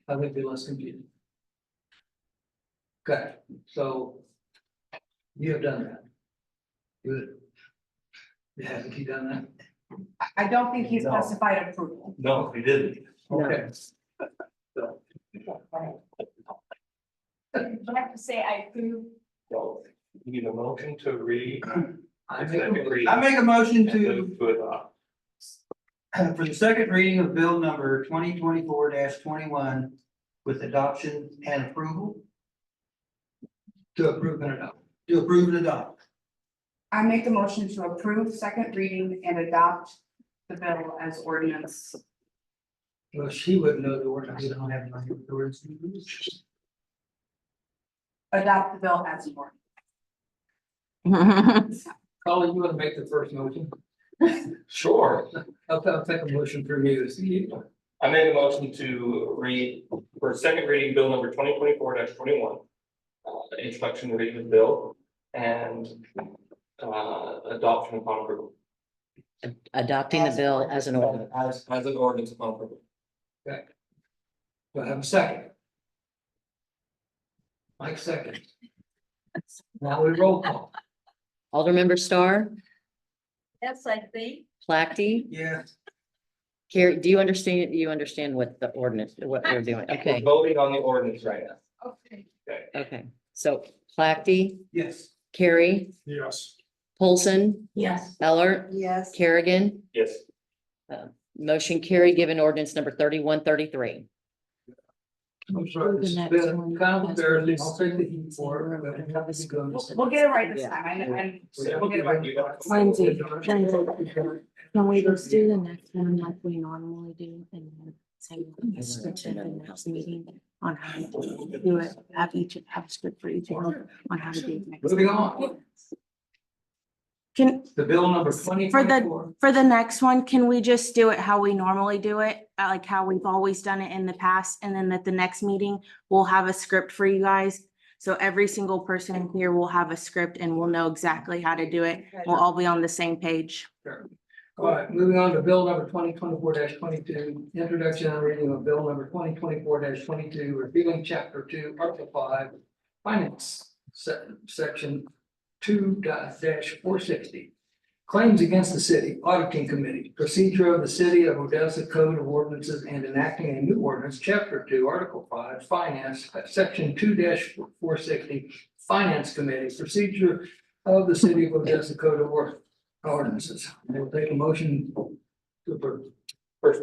I would be less confused. Okay, so. You have done that. Good. Yeah, haven't you done that? I don't think he's No. specified approval. No, we didn't. Okay. I have to say I approve. So you need a motion to read. I make a motion and move to adopt. for the second reading of bill number 2024-21 with adoption and approval, To approve and adopt. to approve and adopt. I make the motion to approve second reading and adopt the bill as ordinance. Well, she wouldn't know the ordinance. We don't have any words. Adopt the bill as an ordinance. Colin, you want to make the first motion? Sure. I'll take a motion from you. I made a motion to read for second reading bill number 2024-21. Introduction and reading of the bill and adoption upon approval. Adopting the bill as an ordinance. As an ordinance upon approval. Do I have a second? Mike second. Now we roll call. Aldermember Starr, Yes, I think. Placky, Yeah. Carrie, do you understand what the ordinance, what we're doing? We're Okay, voting on the ordinance right now. Okay. okay. So Placky, Yes. Carrie, Yes. Polson, Yes. Eller, Yes. Kerrigan, Yes. motion carry given ordinance number 3133. I'm sorry, this has been kind of embarrassing. I'll take the heat for it. but it has to go. We'll get it right this Yeah. time. I We'll get it right. Lindsay, can we just do the next one like we normally do and then say we'll switch it in the next meeting on how to do it, have a script for each one on how to do it next. Moving on. Can, The bill number 2024. for the next one, can we just do it how we normally do it? Like how we've always done it in the past, and then at the next meeting, we'll have a script for you guys. So every single person in here will have a script and we'll know exactly how to do it. We'll all be on the same page. Sure. All right, moving on to bill number 2024-22, introduction and reading of bill number 2024-22, repealing chapter 2, article 5, finance, section 2-460. Claims against the city, auditing committee, procedure of the city of Odessa Code of Ordinances and enacting a new ordinance, chapter 2, article 5, finance, section 2-460, finance committee, procedure of the city of Odessa Code of Ordinances. We'll take a motion to approve. First,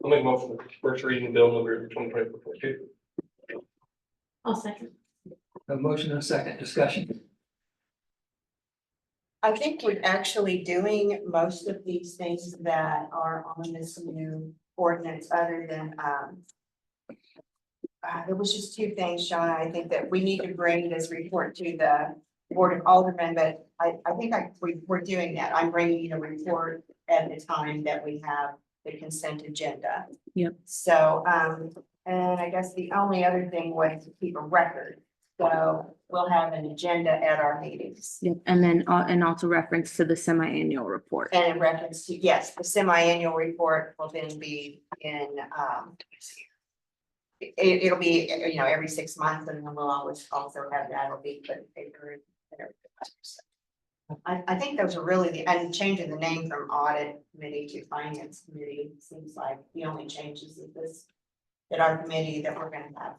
I'll make a motion for first reading bill number 2024-22. I'll second. A motion and a second discussion. I think we're actually doing most of these things that are on this new ordinance other than, there was just two things, Sean, I think that we need to bring this report to the Board of Aldermen, but I think we're doing that. I'm bringing you a report at the time that we have the consent agenda. Yep. So, And I guess the only other thing was to keep a record. So we'll have an agenda at our meetings. Yep, and then, and also reference to the semi-annual report. And in reference to, yes, the semi-annual report will then be in, it'll be, you know, every 6 months, and then we'll always also have that, it'll be put in paper and everything. I think those are really and changing the name from audit committee to finance committee seems like the only changes of this, that our committee that we're gonna have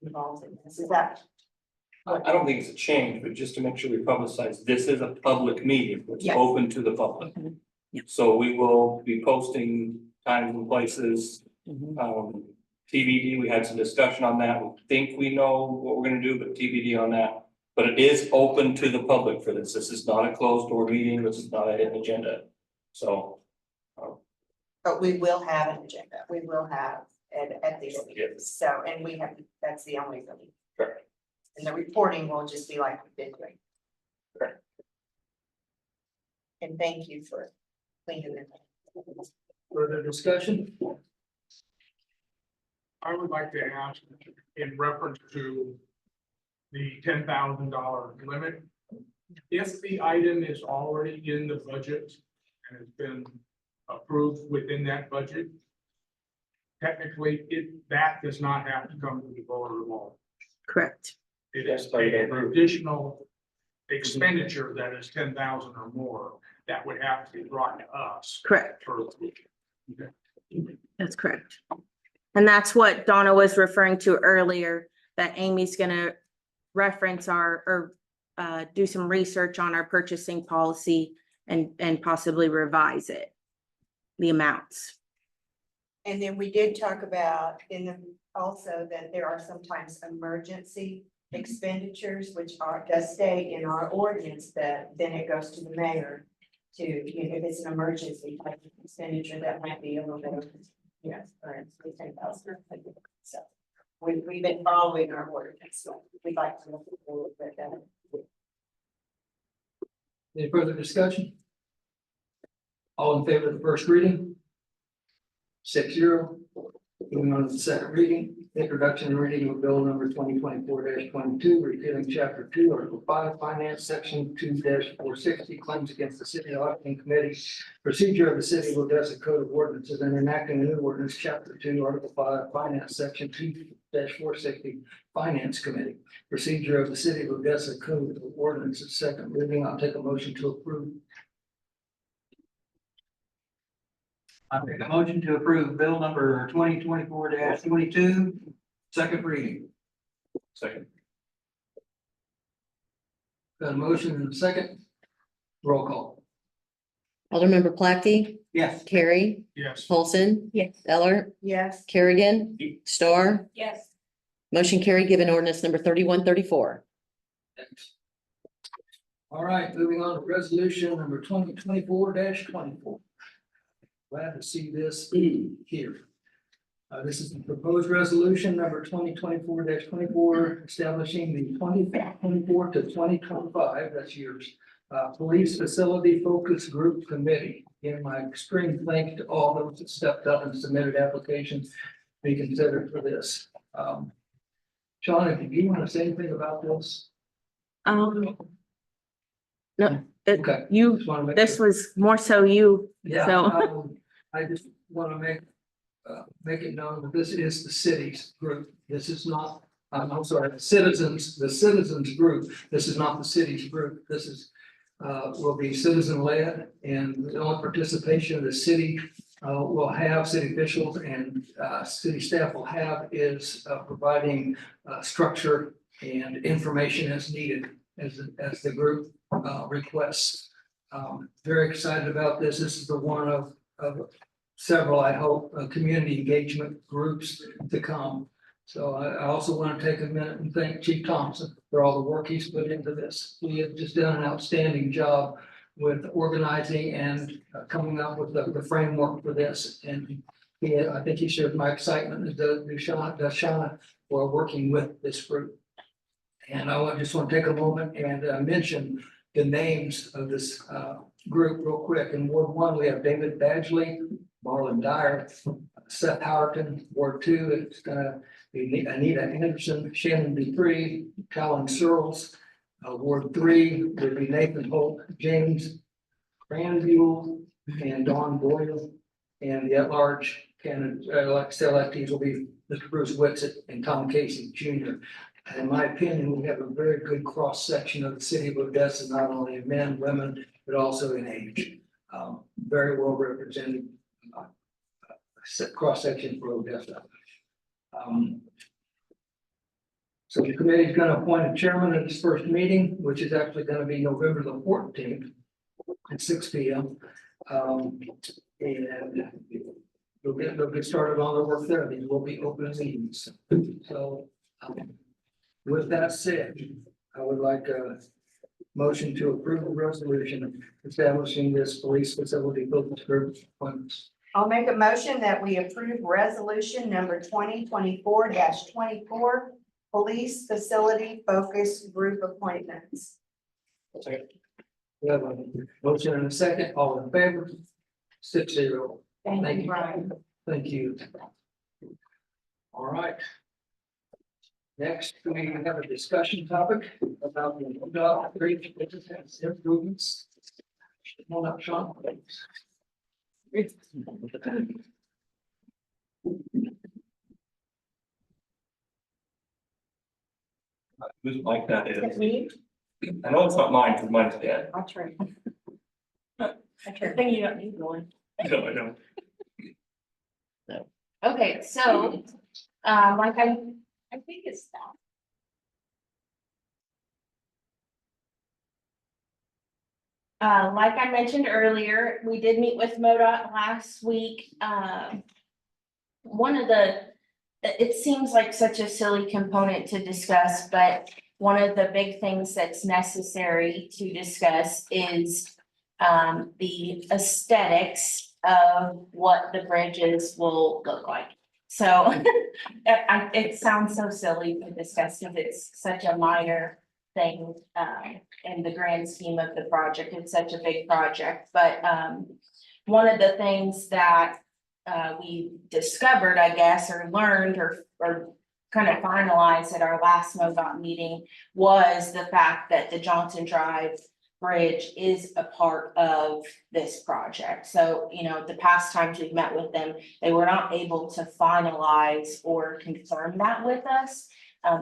involved in this, is that? I don't think it's a change, but just to make sure we publicize, this is a public meeting, it's Yes. open to the public. Mhm. Yep. So we will be posting times and places, Mhm. TBD, we had some discussion on that, we think we know what we're gonna do, but TBD on that. But it is open to the public for this, this is not a closed door meeting, this is not a hidden agenda, so. But we will have an agenda, we will have at these Yes. meetings, so, and we have, that's the only thing. Correct. And the reporting will just be like we've been doing. Correct. And thank you for cleaning it up. Further discussion? I would like to ask in reference to the $10,000 limit. If the item is already in the budget and has been approved within that budget, technically, that does not have to come to the vote of law. Correct. It That's is how you an approve. additional expenditure that is 10,000 or more that would have to be brought to us Correct. for approval. That's correct. And that's what Donna was referring to earlier, that Amy's gonna reference do some research on our purchasing policy and possibly revise it, the amounts. And then we did talk about also that there are sometimes emergency expenditures, which does stay in our ordinance, that then it goes to the mayor to, you know, if it's an emergency type of expenditure, that might be a little bit of, yes, for instance, 10,000. So we've been following our ordinance, so we'd like to look a little bit at that. Any further discussion? All in favor of the first reading? 6-0. Moving on to the second reading, introduction and reading of bill number 2024-22, repealing chapter 2, article 5, finance section 2-460, claims against the city auditing committee, procedure of the city of Odessa code of ordinances, and enacting a new ordinance, chapter 2, article 5, finance section 2-460, finance committee, procedure of the city of Odessa code of ordinances, second reading. I'll take a motion to approve. I make a motion to approve bill number 2024-22, second reading. Second. Got a motion and a second. Roll call. Aldermember Placky, Yes. Carrie, Yes. Paulson. Yes. Eller, Yes. Kerrigan, Star, Yes. motion carried, given ordinance number 3134. All right, moving on to resolution number 2024-24. Glad to see this here. This is the proposed resolution number 2024-24, establishing the 2024 to 2025, that's years, police facility focus group committee. Again, my extreme thanks to all those that stepped up and submitted applications to be considered for this. Shauna, do you want to say anything about this? No, Okay. you, Just want to make this sure. was more so you, Yeah, so. I just want to make it known that this is the city's group. This is not, I'm sorry, the citizens group. This is not the city's group. This is, will be citizen led, and the only participation the city will have, city officials and city staff will have is providing structure and information as needed as the group requests. Very excited about this. This is the one of several, I hope, community engagement groups to come. So I also want to take a minute and thank Chief Thompson for all the work he's put into this. He has just done an outstanding job with organizing and coming up with the framework for this. And I think he shared my excitement, as does Shauna, for working with this group. And just want to take a moment and mention the names of this group real quick. In Ward 1, we have David Badgley, Marlon Dyer, Seth Howerton. Ward 2, it's gonna be Anita Anderson, Shannon Dupree, Callan Searles. Ward 3 would be Nathan Holt, James Grandview, and Don Boyle. And the at-large candidate, electees will be Mr. Bruce Whitsitt and Tom Casey Jr. In my opinion, we have a very good cross-section of the city of Odessa, not only in men, women, but also in age. Very well represented cross-section for Odessa. So the committee is going to appoint a chairman at this first meeting, which is actually going to be November the 14th at 6 p.m. And they'll get started on their work there. These will be open meetings. So with that said, I would like a motion to approve the resolution establishing this police facility focus group appointments. I'll make a motion that we approve resolution number 2024-24, police facility focus group appointments. We have a motion and a second. All in favor? 6-0. Thank you, Brian. Thank you. All right. Next, we have a discussion topic about the great improvements. Come on up, Sean. Whose mic that Is it is? me? I know it's not mine, because mine's dead. I'll try. I think you don't need one. No, I don't. Okay, so, like I think it's that. Like I mentioned earlier, we did meet with MoDOT last week. One of it seems like such a silly component to discuss, but one of the big things that's necessary to discuss is the aesthetics of what the bridges will look like. So it sounds so silly to discuss because it's such a minor thing in the grand scheme of the project. It's such a big project, but one of the things that we discovered, I guess, or learned or kind of finalized at our last MoDOT meeting was the fact that the Johnson Drive Bridge is a part of this project. So, you know, the past times we've met with them, they were not able to finalize or confirm that with us.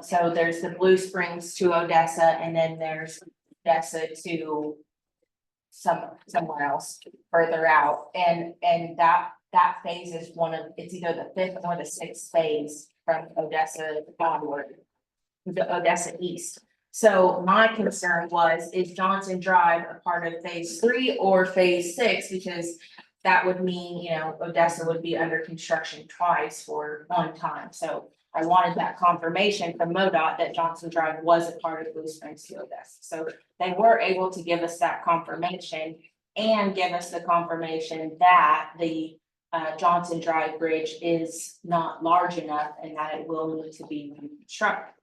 So there's the Blue Springs to Odessa, and then there's Odessa to somewhere else further out. And that phase is it's either the 5th or the 6th phase from Odessa onward, the Odessa East. So my concern is Johnson Drive a part of phase 3 or phase 6? Because that would mean, you know, Odessa would be under construction twice for one time. So I wanted that confirmation from MoDOT that Johnson Drive was a part of Blue Springs to Odessa. So they were able to give us that confirmation and give us the confirmation that the Johnson Drive Bridge is not large enough and that it will need to be reconstructed.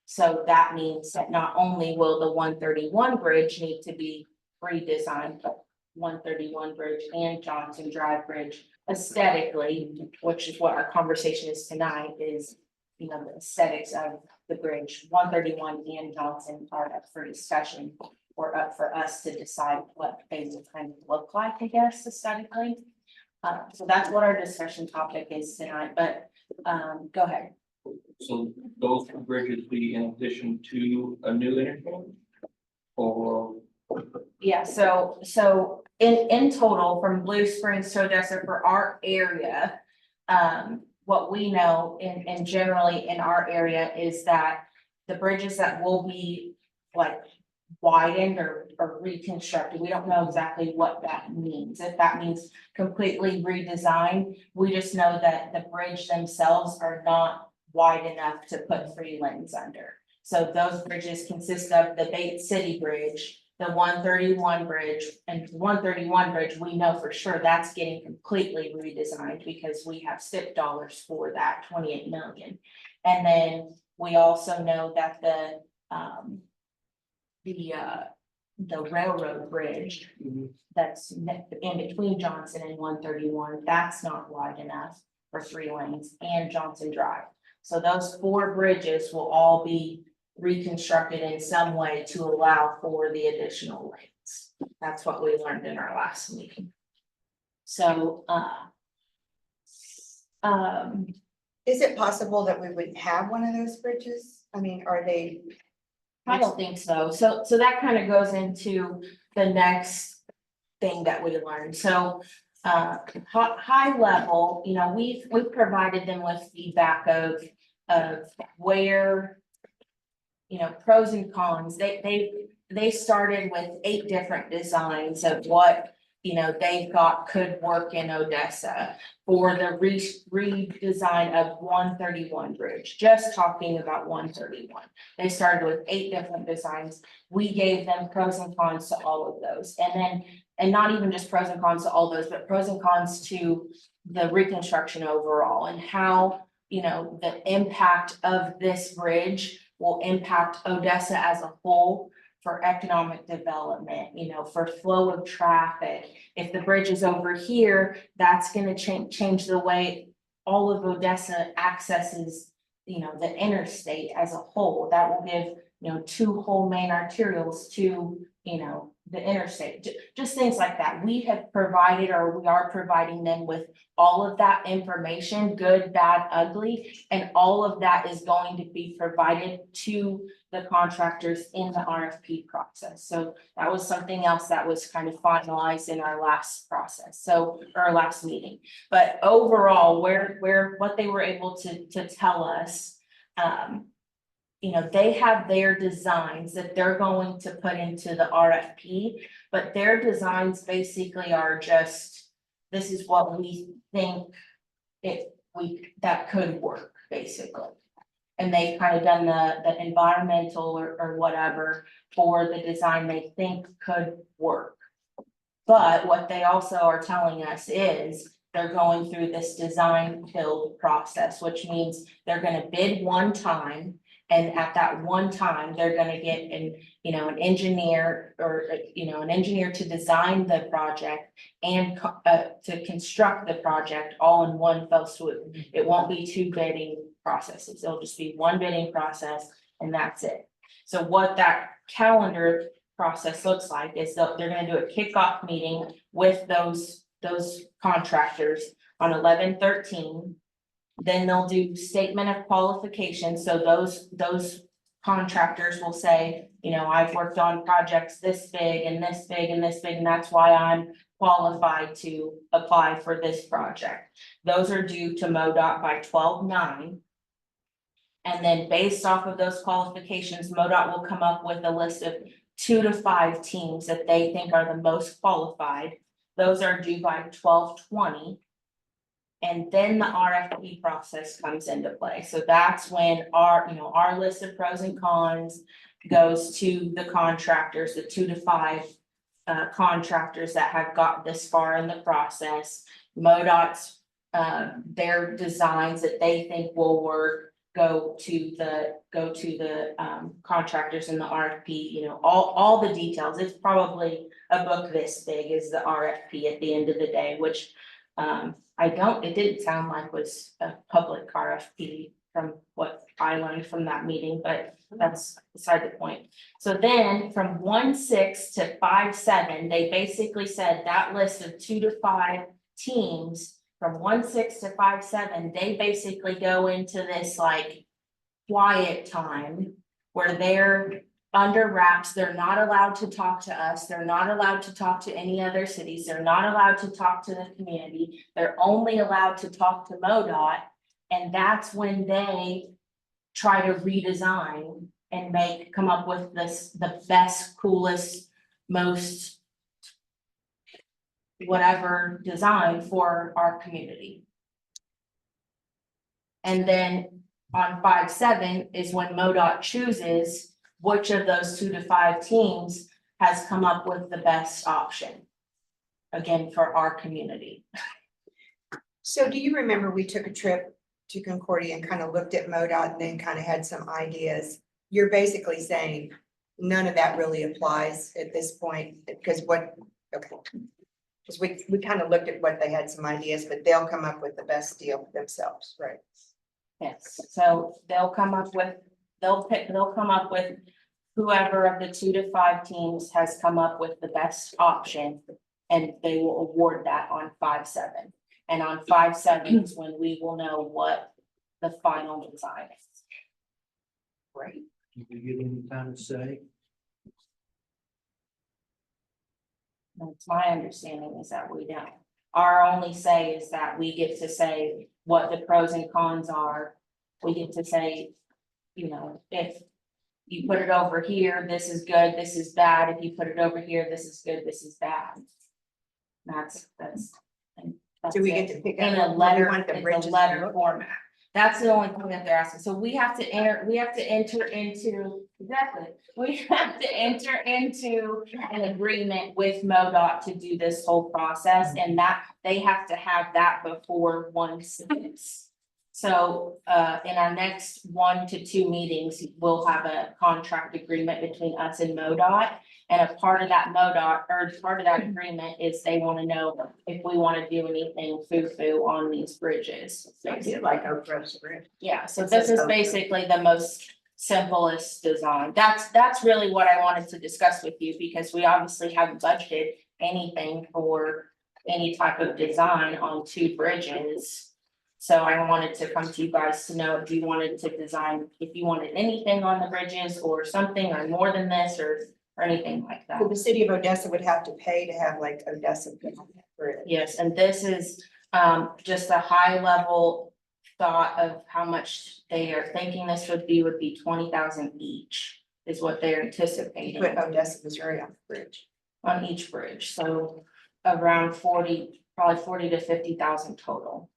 So that means that not only will the 131 bridge need to be redesigned, but 131 bridge and Johnson Drive Bridge aesthetically, which is what our conversation is tonight, is, you know, the aesthetics of the bridge. 131 and Johnson are up for discussion or up for us to decide what they will kind of look like, I guess, aesthetically. So that's what our discussion topic is tonight, but go ahead. So those two bridges be in addition to a new interchange? Or? Yeah, so in total, from Blue Springs to Odessa for our area, what we know and generally in our area is that the bridges that will be like widened or reconstructed, we don't know exactly what that means. If that means completely redesigned, we just know that the bridge themselves are not wide enough to put 3 lanes under. So those bridges consist of the Bates City Bridge, the 131 bridge, and the 131 bridge, we know for sure that's getting completely redesigned because we have STIP dollars for that, 28 million. And then we also know that the the railroad bridge that's in between Johnson and 131, that's not wide enough for 3 lanes, and Johnson Drive. So those 4 bridges will all be reconstructed in some way to allow for the additional lanes. That's what we learned in our last meeting. So, Is it possible that we would have one of those bridges? I mean, are they? I don't think so. So that kind of goes into the next thing that we learned. So, high level, you know, we've provided them with feedback of where, you know, pros and cons. They started with 8 different designs of what, you know, they thought could work in Odessa for the redesign of 131 bridge, just talking about 131. They started with 8 different designs. We gave them pros and cons to all of those. And not even just pros and cons to all those, but pros and cons to the reconstruction overall and how, you know, the impact of this bridge will impact Odessa as a whole for economic development, you know, for flow of traffic. If the bridge is over here, that's gonna change the way all of Odessa accesses, you know, the interstate as a whole. That will give, you know, 2 whole main arterials to, you know, the interstate, just things like that. We have provided, or we are providing them with all of that information, good, bad, ugly, and all of that is going to be provided to the contractors in the RFP process. So that was something else that was kind of finalized in our last process, so our last meeting. But overall, what they were able to tell us, you know, they have their designs that they're going to put into the RFP, but their designs basically are just, this is what we think that could work, basically. And they kind of done the environmental or whatever for the design they think could work. But what they also are telling us is they're going through this design build process, which means they're gonna bid one time. And at that one time, they're gonna get an engineer to design the project and to construct the project all in one fell swoop. It won't be 2 bidding processes. It'll just be 1 bidding process and that's it. So what that calendar process looks like is they're gonna do a kickoff meeting with those contractors on 11/13. Then they'll do statement of qualifications, so those contractors will say, you know, I've worked on projects this big and this big and this big, and that's why I'm qualified to apply for this project. Those are due to MoDOT by 12/9. And then based off of those qualifications, MoDOT will come up with a list of 2 to 5 teams that they think are the most qualified. Those are due by 12/20. And then the RFP process comes into play. So that's when our list of pros and cons goes to the contractors, the 2 to 5 contractors that have got this far in the process. MoDOT's their designs that they think will work go to the contractors in the RFP, you know, all the details. It's probably a book this big is the RFP at the end of the day, which it didn't sound like was a public RFP from what I learned from that meeting, but that's beside the point. So then from 1/6 to 5/7, they basically said that list of 2 to 5 teams from 1/6 to 5/7, they basically go into this like quiet time where they're under wraps. They're not allowed to talk to us. They're not allowed to talk to any other cities. They're not allowed to talk to the community. They're only allowed to talk to MoDOT. And that's when they try to redesign and come up with the best, coolest, most whatever design for our community. And then on 5/7 is when MoDOT chooses which of those 2 to 5 teams has come up with the best option. Again, for our community. So do you remember we took a trip to Concordia and kind of looked at MoDOT and then kind of had some ideas? You're basically saying none of that really applies at this point, because what, okay. Because we kind of looked at what they had some ideas, but they'll come up with the best deal for themselves, right? Yes, so they'll come up with, they'll come up with whoever of the 2 to 5 teams has come up with the best option. And they will award that on 5/7. And on 5/7 is when we will know what the final design is. Right. Do we get any kind of say? That's my understanding is that we don't. Our only say is that we get to say what the pros and cons are. We get to say, you know, if you put it over here, this is good, this is bad. If you put it over here, this is good, this is bad. That's. Do we get to pick In up a what we letter, want the in bridges a to letter look format. That's the only thing that they're asking. So we have to enter into, exactly. We have to enter into an agreement with MoDOT to do this whole process, and that they have to have that before 1/6. So in our next 1 to 2 meetings, we'll have a contract agreement between us and MoDOT. And a part of that MoDOT, or part of that agreement is they want to know if we want to do anything foo-foo on these bridges. like Oak Grove Bridge. Yeah, so It this says is Oak Grove. basically the most simplest design. That's really what I wanted to discuss with you, because we obviously haven't budgeted anything for any type of design on 2 bridges. So I wanted to come to you guys to know if you wanted to design, if you wanted anything on the bridges or something, or more than this, or anything like that. So the city of Odessa would have to pay to have like Odessa put on that bridge. Yes, and this is just a high level thought of how much they are thinking this would be 20,000 each. Is what they're anticipating Put Odessa, Missouri on the bridge. on each bridge, so around 40, probably 40 to 50,000 total.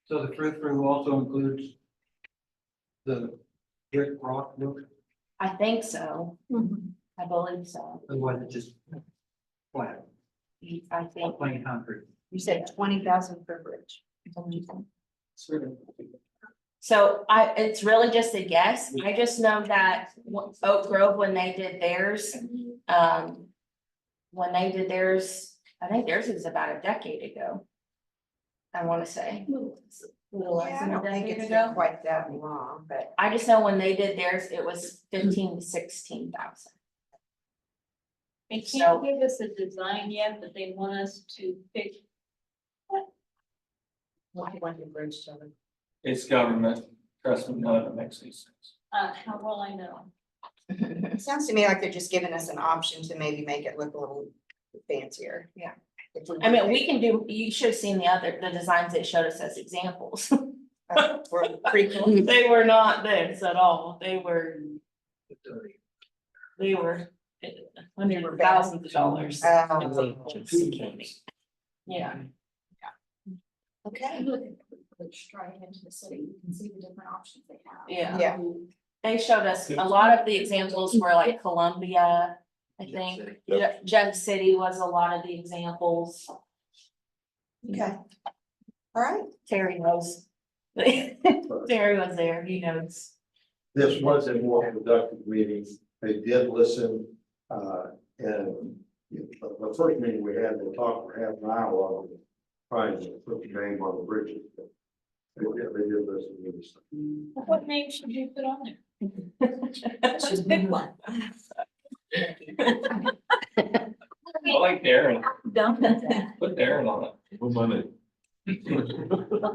So the through also includes the brick rock look, I think so. I believe so. otherwise it's just flat, I think. plain concrete. You said 20,000 per bridge. So it's really just a guess. I just know that Oak Grove, when they did theirs, I think theirs was about a decade ago. I wanna say. Little less Yeah, I than a don't think decade it's ago. been quite that long, but I just know when they did theirs, it was 15 to 16,000. They So- can't give us a design yet, but they want us to pick. what do you want your bridge to look? It's government, trust me, none of it makes any sense. How will I know? It sounds to me like they're just giving us an option to maybe make it look a little fancier. Yeah. If we I mean, we can do, you should have seen the designs they showed us as examples. We're pretty cool. They were not this at all. They were hundreds of thousands of dollars. Yeah, Okay. Look at the strike into the city, you can see the different options they have. yeah. Yeah. They showed us, a lot of the examples were like Columbia, I think. Jeff City was a lot of the examples. Okay. All right. Terry knows. Terry was there, he knows. This was a more productive meeting. They did listen, and the first meeting we had, we talked for half an hour, trying to put the name on the bridges. They did listen to this. What name should you put on there? Just pick one. I like Darren, Don't put that. put Darren on it. Well,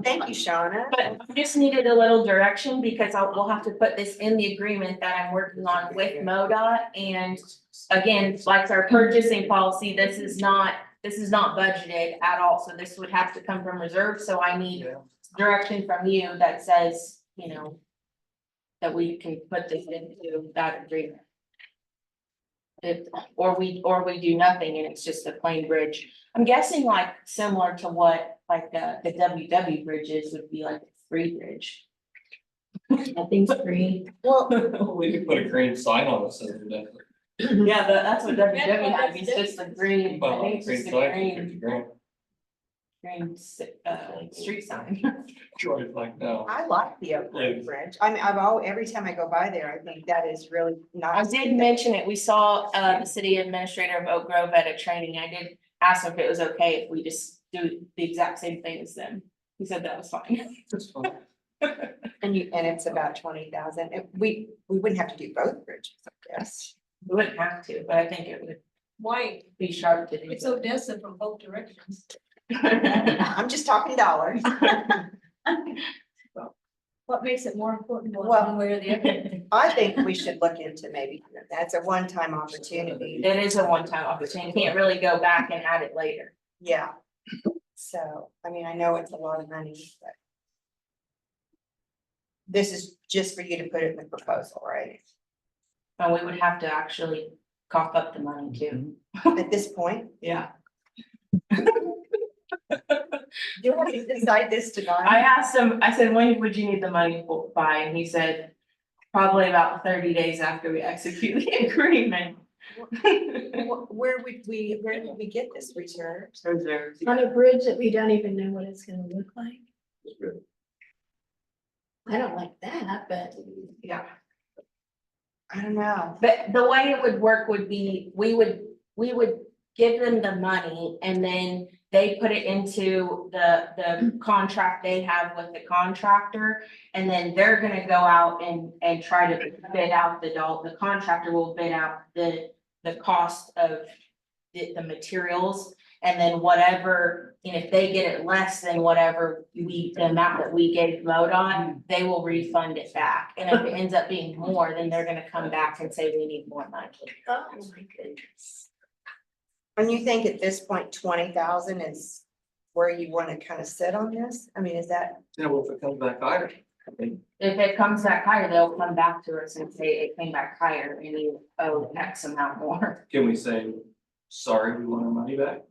thank you, Shauna. But I just needed a little direction because we'll have to put this in the agreement that I'm working on with MoDOT. And again, like our purchasing policy, this is not budgeted at all. So this would have to come from reserve. So I need direction from you that says, you know, that we can put this into that agreement. Or we do nothing and it's just a plain bridge. I'm guessing like similar to what like the WW bridges would be, like a free bridge. I think it's free. Well, We could put a green sign on it, so that. Yeah, that's what WW had, it's just a green, I Well, think it's green just a sign, green. 50 grand. green, street sign. Troy's like, no. I like the Oak Grove Bridge. I mean, every time I go by there, I think that is really I nice. did mention it. We saw, the city administrator of Oak Grove at a training. I did ask him if it was okay if we just do the exact same thing as them. He said that was fine. It's fine. And it's about 20,000. We wouldn't have to do both bridges, I guess. We wouldn't have to, but I think it would Why? be sharp to do. It's Odessa from both directions. I'm just talking dollars. What makes it more important Well- one way or the other? I think we should look into maybe, that's a one-time opportunity. It is a one-time opportunity. You can't really go back and add it later. Yeah. So, I mean, I know it's a lot of money, but this is just for you to put it in the proposal, right? And we would have to actually cough up the money too. At this point, Yeah. do you want to decide this tonight? I asked him, I said, when would you need the money by? And he said, probably about 30 days after we execute the agreement. Where did we get this reserve? Reserves. On a bridge that we don't even know what it's gonna look like. I don't like that, but Yeah. I don't know. But the way it would work would be, we would give them the money and then they put it into the contract they have with the contractor. And then they're gonna go out and try to bid out the contractor will bid out the cost of the materials. And then whatever, and if they get it less than whatever the amount that we gave MoDOT, they will refund it back. And if it ends up being more, then they're gonna come back and say, we need more money. oh my goodness. And you think at this point, 20,000 is where you want to kind of sit on this? I mean, is that, Yeah, well, if it comes back higher. If it comes back higher, they'll come back to us and say it came back higher and you owe X amount more. Can we say, sorry, we want our money back?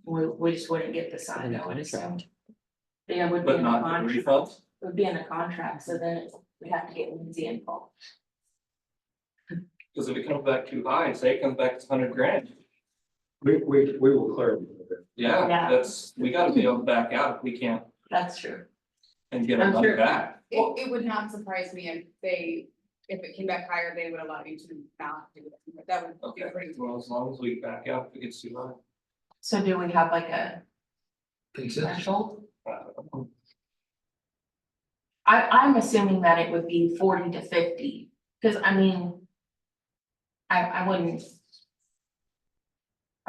We just wouldn't get the sign, I would assume. Yeah, it would be But in the not the contract, refunds? it would be in the contract, so then we have to get Lindsay involved. Cause if it comes back too high, say it comes back to 100 grand. We will clarify that. Yeah, Yeah. that's, we gotta be able to back out if we can't That's true. and get our I'm money sure. back. It would not surprise me if it came back higher, they would allow you to not do it. That would be Okay, pretty. well, as long as we back out, if it gets too high. So do we have like a Consensus? threshold? uh, I'm assuming that it would be 40 to 50, cause I mean. I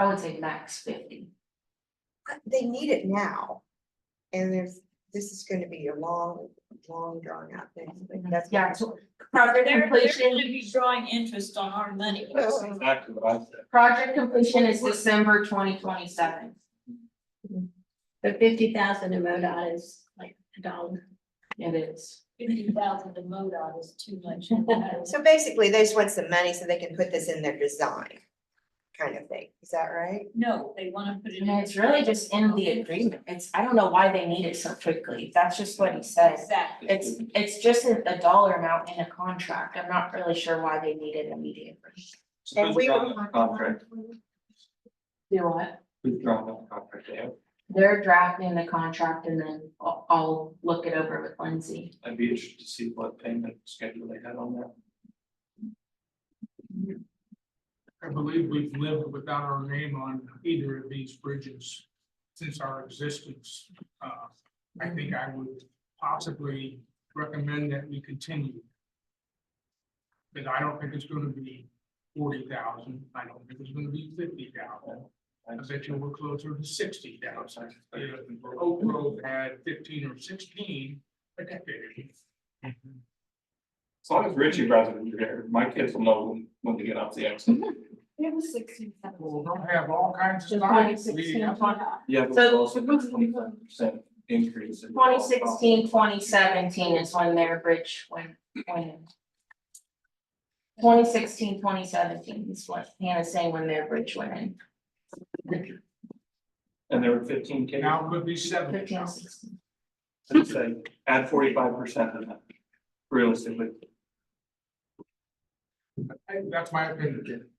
would say max 50. they need it now. And this is going to be a long drawn out thing. That's Yeah, so project They're completion, gonna be drawing interest on our money. That's exactly what I said. project completion is December 2027. But 50,000 in MoDOT is like $1. It is. 50,000 in MoDOT is too much. So basically, they just want some money so they can put this in their design, kind of thing. Is that right? No, they wanna put it in. And it's really just in the agreement. I don't know why they need it so quickly. That's just what he says. Exactly. It's just a dollar amount in a contract. I'm not really sure why they need it immediately. So And who's we drawing were. up the contract? Do what? Who's drawing up the contract? Yeah, They're drafting the contract and then I'll look it over with Lindsay. I'd be interested to see what payment schedule they had on that. I believe we've lived without our name on either of these bridges since our existence. I think I would possibly recommend that we continue. Because I don't think it's gonna be 40,000, I don't think it's gonna be 50,000. I bet you we're closer to 60,000. If Oak Grove had 15 or 16, I think they- As long as Richie runs it there, my kids will know when to get off the exit. It was 16. Well, don't have all kinds of Just stuff. 2016, 20 Yeah, but So- also 25% increase. in- 2016, 2017 is when their bridge went in. 2016, 2017 is what Hannah's saying when their bridge went in. And there were 15 kids. Now it could be 70. 15, 16. I'd say add 45% of that, realistically. That's my opinion.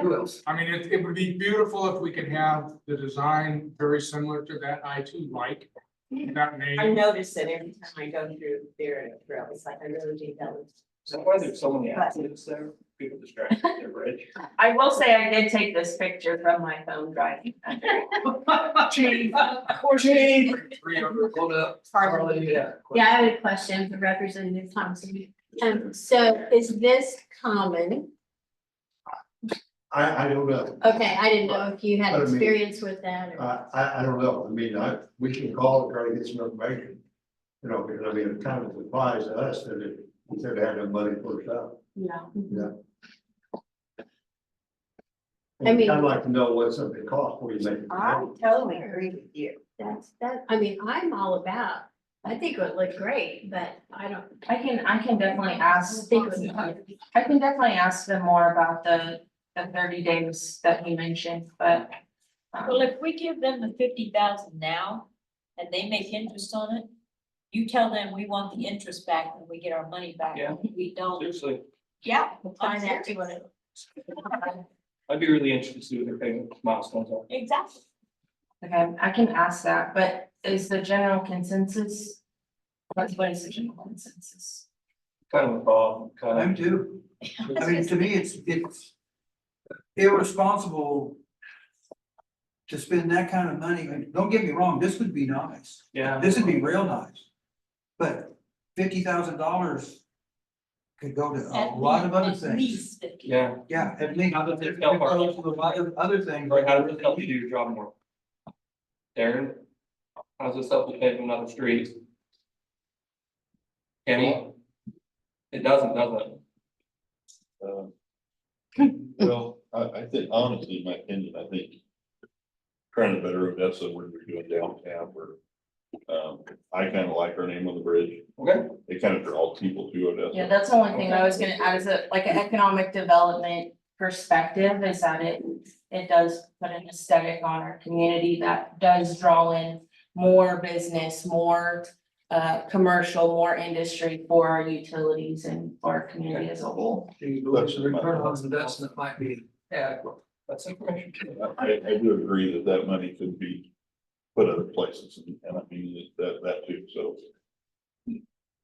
Who else? I mean, it would be beautiful if we could have the design very similar to that I-2 light. That I name, notice it every time I go through there, it's like I really do notice. Is that why there's so many accidents there? People distracted at their bridge. I will say I did take this picture from my phone driving. Chief. three other Hold up. Harley. Yeah. Yeah, I have a question for Representative Thompson. So is this common? I don't know. Okay, I didn't know if you had I mean- experience with that or. I don't know. I mean, we can call and try to get some information. You know, because I mean, it kind of applies to us that it, we said had no money for stuff. No. And I'd like to know what something costs before you make. I totally agree with you. I mean, I'm all about, I think it would look great, but I don't. I can definitely ask, think it would be- I can definitely ask them more about the 30 days that you mentioned, but. Well, if we give them the 50,000 now and they make interest on it, you tell them we want the interest back when we get our money back. Yeah. We don't, Seriously, yeah. Find that I'm serious. I'd be really interested to see what their payment milestones are. Exactly. Okay, I can ask that, but is the general consensus? What is the general consensus? Kind of, kind I'm of. too. I mean, to me, it's irresponsible to spend that kind of money. And don't get me wrong, this would be nice. Yeah. This would be real nice. But $50,000 could go to a lot of other At things. least 50. Yeah, Yeah, at least. How does it It help could our- go to a lot of other things. right, how does this help you do your job more? Darren, how does this help you pave another street? Kenny? It doesn't, does it? Well, I think honestly, in my opinion, I think trying to better Odessa when we're doing downtown where I kind of like our name on the bridge. Okay. It kind of draws people to Odessa. Yeah, that's the only thing I was gonna add is like an economic development perspective is that it does put an aesthetic on our community that does draw in more business, more commercial, more industry for our utilities and for our community as a whole. Do you believe the return on investment might be adequate? That's information. I do agree that that money could be put other places and I mean, that too, so.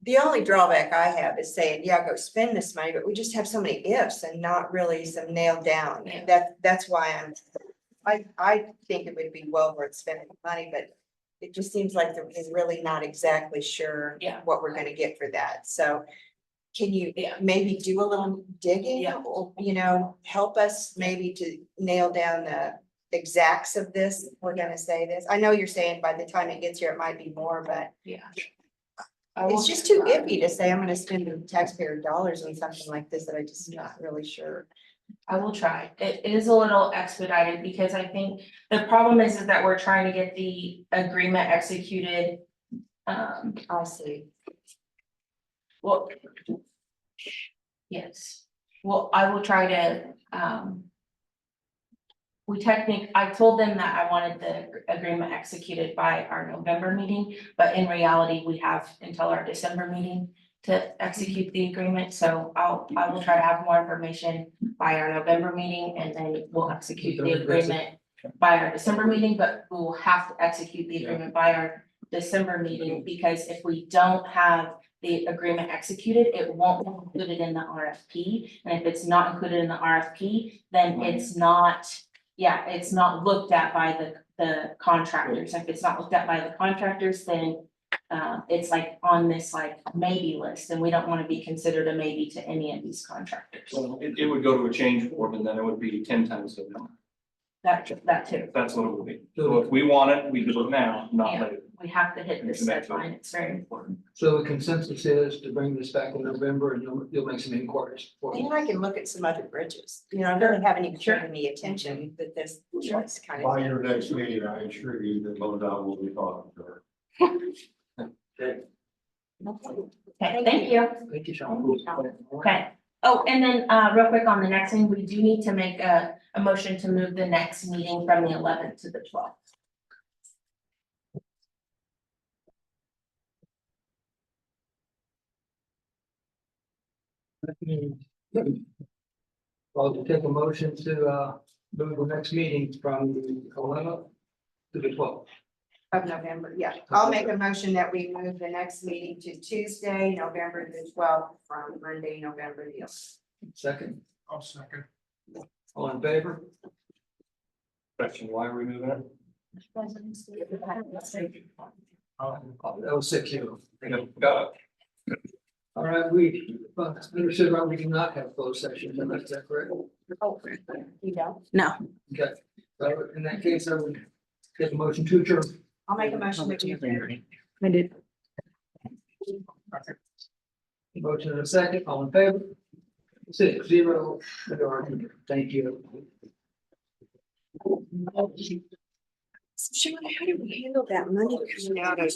The only drawback I have is saying, yeah, go spend this money, but we just have so many ifs and not really some nailed down. Yeah. That's why I think it would be well worth spending the money, but it just seems like they're really not exactly sure Yeah. what we're gonna get for that. So can you maybe do a little digging? Yeah. Or, you know, help us maybe to nail down the exacts of this? We're gonna say this. I know you're saying by the time it gets here, it might be more, but Yeah. it's just too iffy to say I'm gonna spend the taxpayer dollars on something like this that I just not really sure. I will try. It is a little expedited because I think the problem is that we're trying to get the agreement executed. I see. Well. Yes, well, I will try to, I told them that I wanted the agreement executed by our November meeting, but in reality, we have until our December meeting to execute the agreement, so I will try to have more information by our November meeting, and then we'll execute the agreement by our December meeting, but we will have to execute the agreement by our December meeting, because if we don't have the agreement executed, it won't be included in the RFP, and if it's not included in the RFP, then it's not, it's not looked at by the contractors. If it's not looked at by the contractors, then it's like on this like maybe list, and we don't want to be considered a maybe to any of these contractors. So it would go to a change form and then it would be 10 times the amount. That too, That's what it would be. So if we want it, we do it now, not Yeah. later. we have to hit this Connect to it. deadline, it's very important. So the consensus is to bring this back in November and you'll make some inquiries. for And us. I can look at some other bridges. You know, I really haven't even given any attention that this choice kind of. By your next meeting, I assure you that MoDOT will be talking to her. Okay, thank you. Thank you, Sean. Okay, oh, and then, real quick on the next thing, we do need to make a motion to move the next meeting from the 11th to the 12th. I'll take a motion to, move the next meeting from the 11th to the 12th. Of November, yeah. I'll make a motion that we move the next meeting to Tuesday, November the 12th, from Monday, November the 11th. Second, I'll second. all in favor? Question, why are we moving it? That was 6-0. Got it. All right, we, understood, right, we do not have closed session, is that correct? Oh, you don't? No. Okay, so in that case, I would get the motion to adjourn. I'll make a motion that we. I did. Motion in a second, all in favor? 6-0, majority. Thank you. Sean, how do we handle that money coming out of?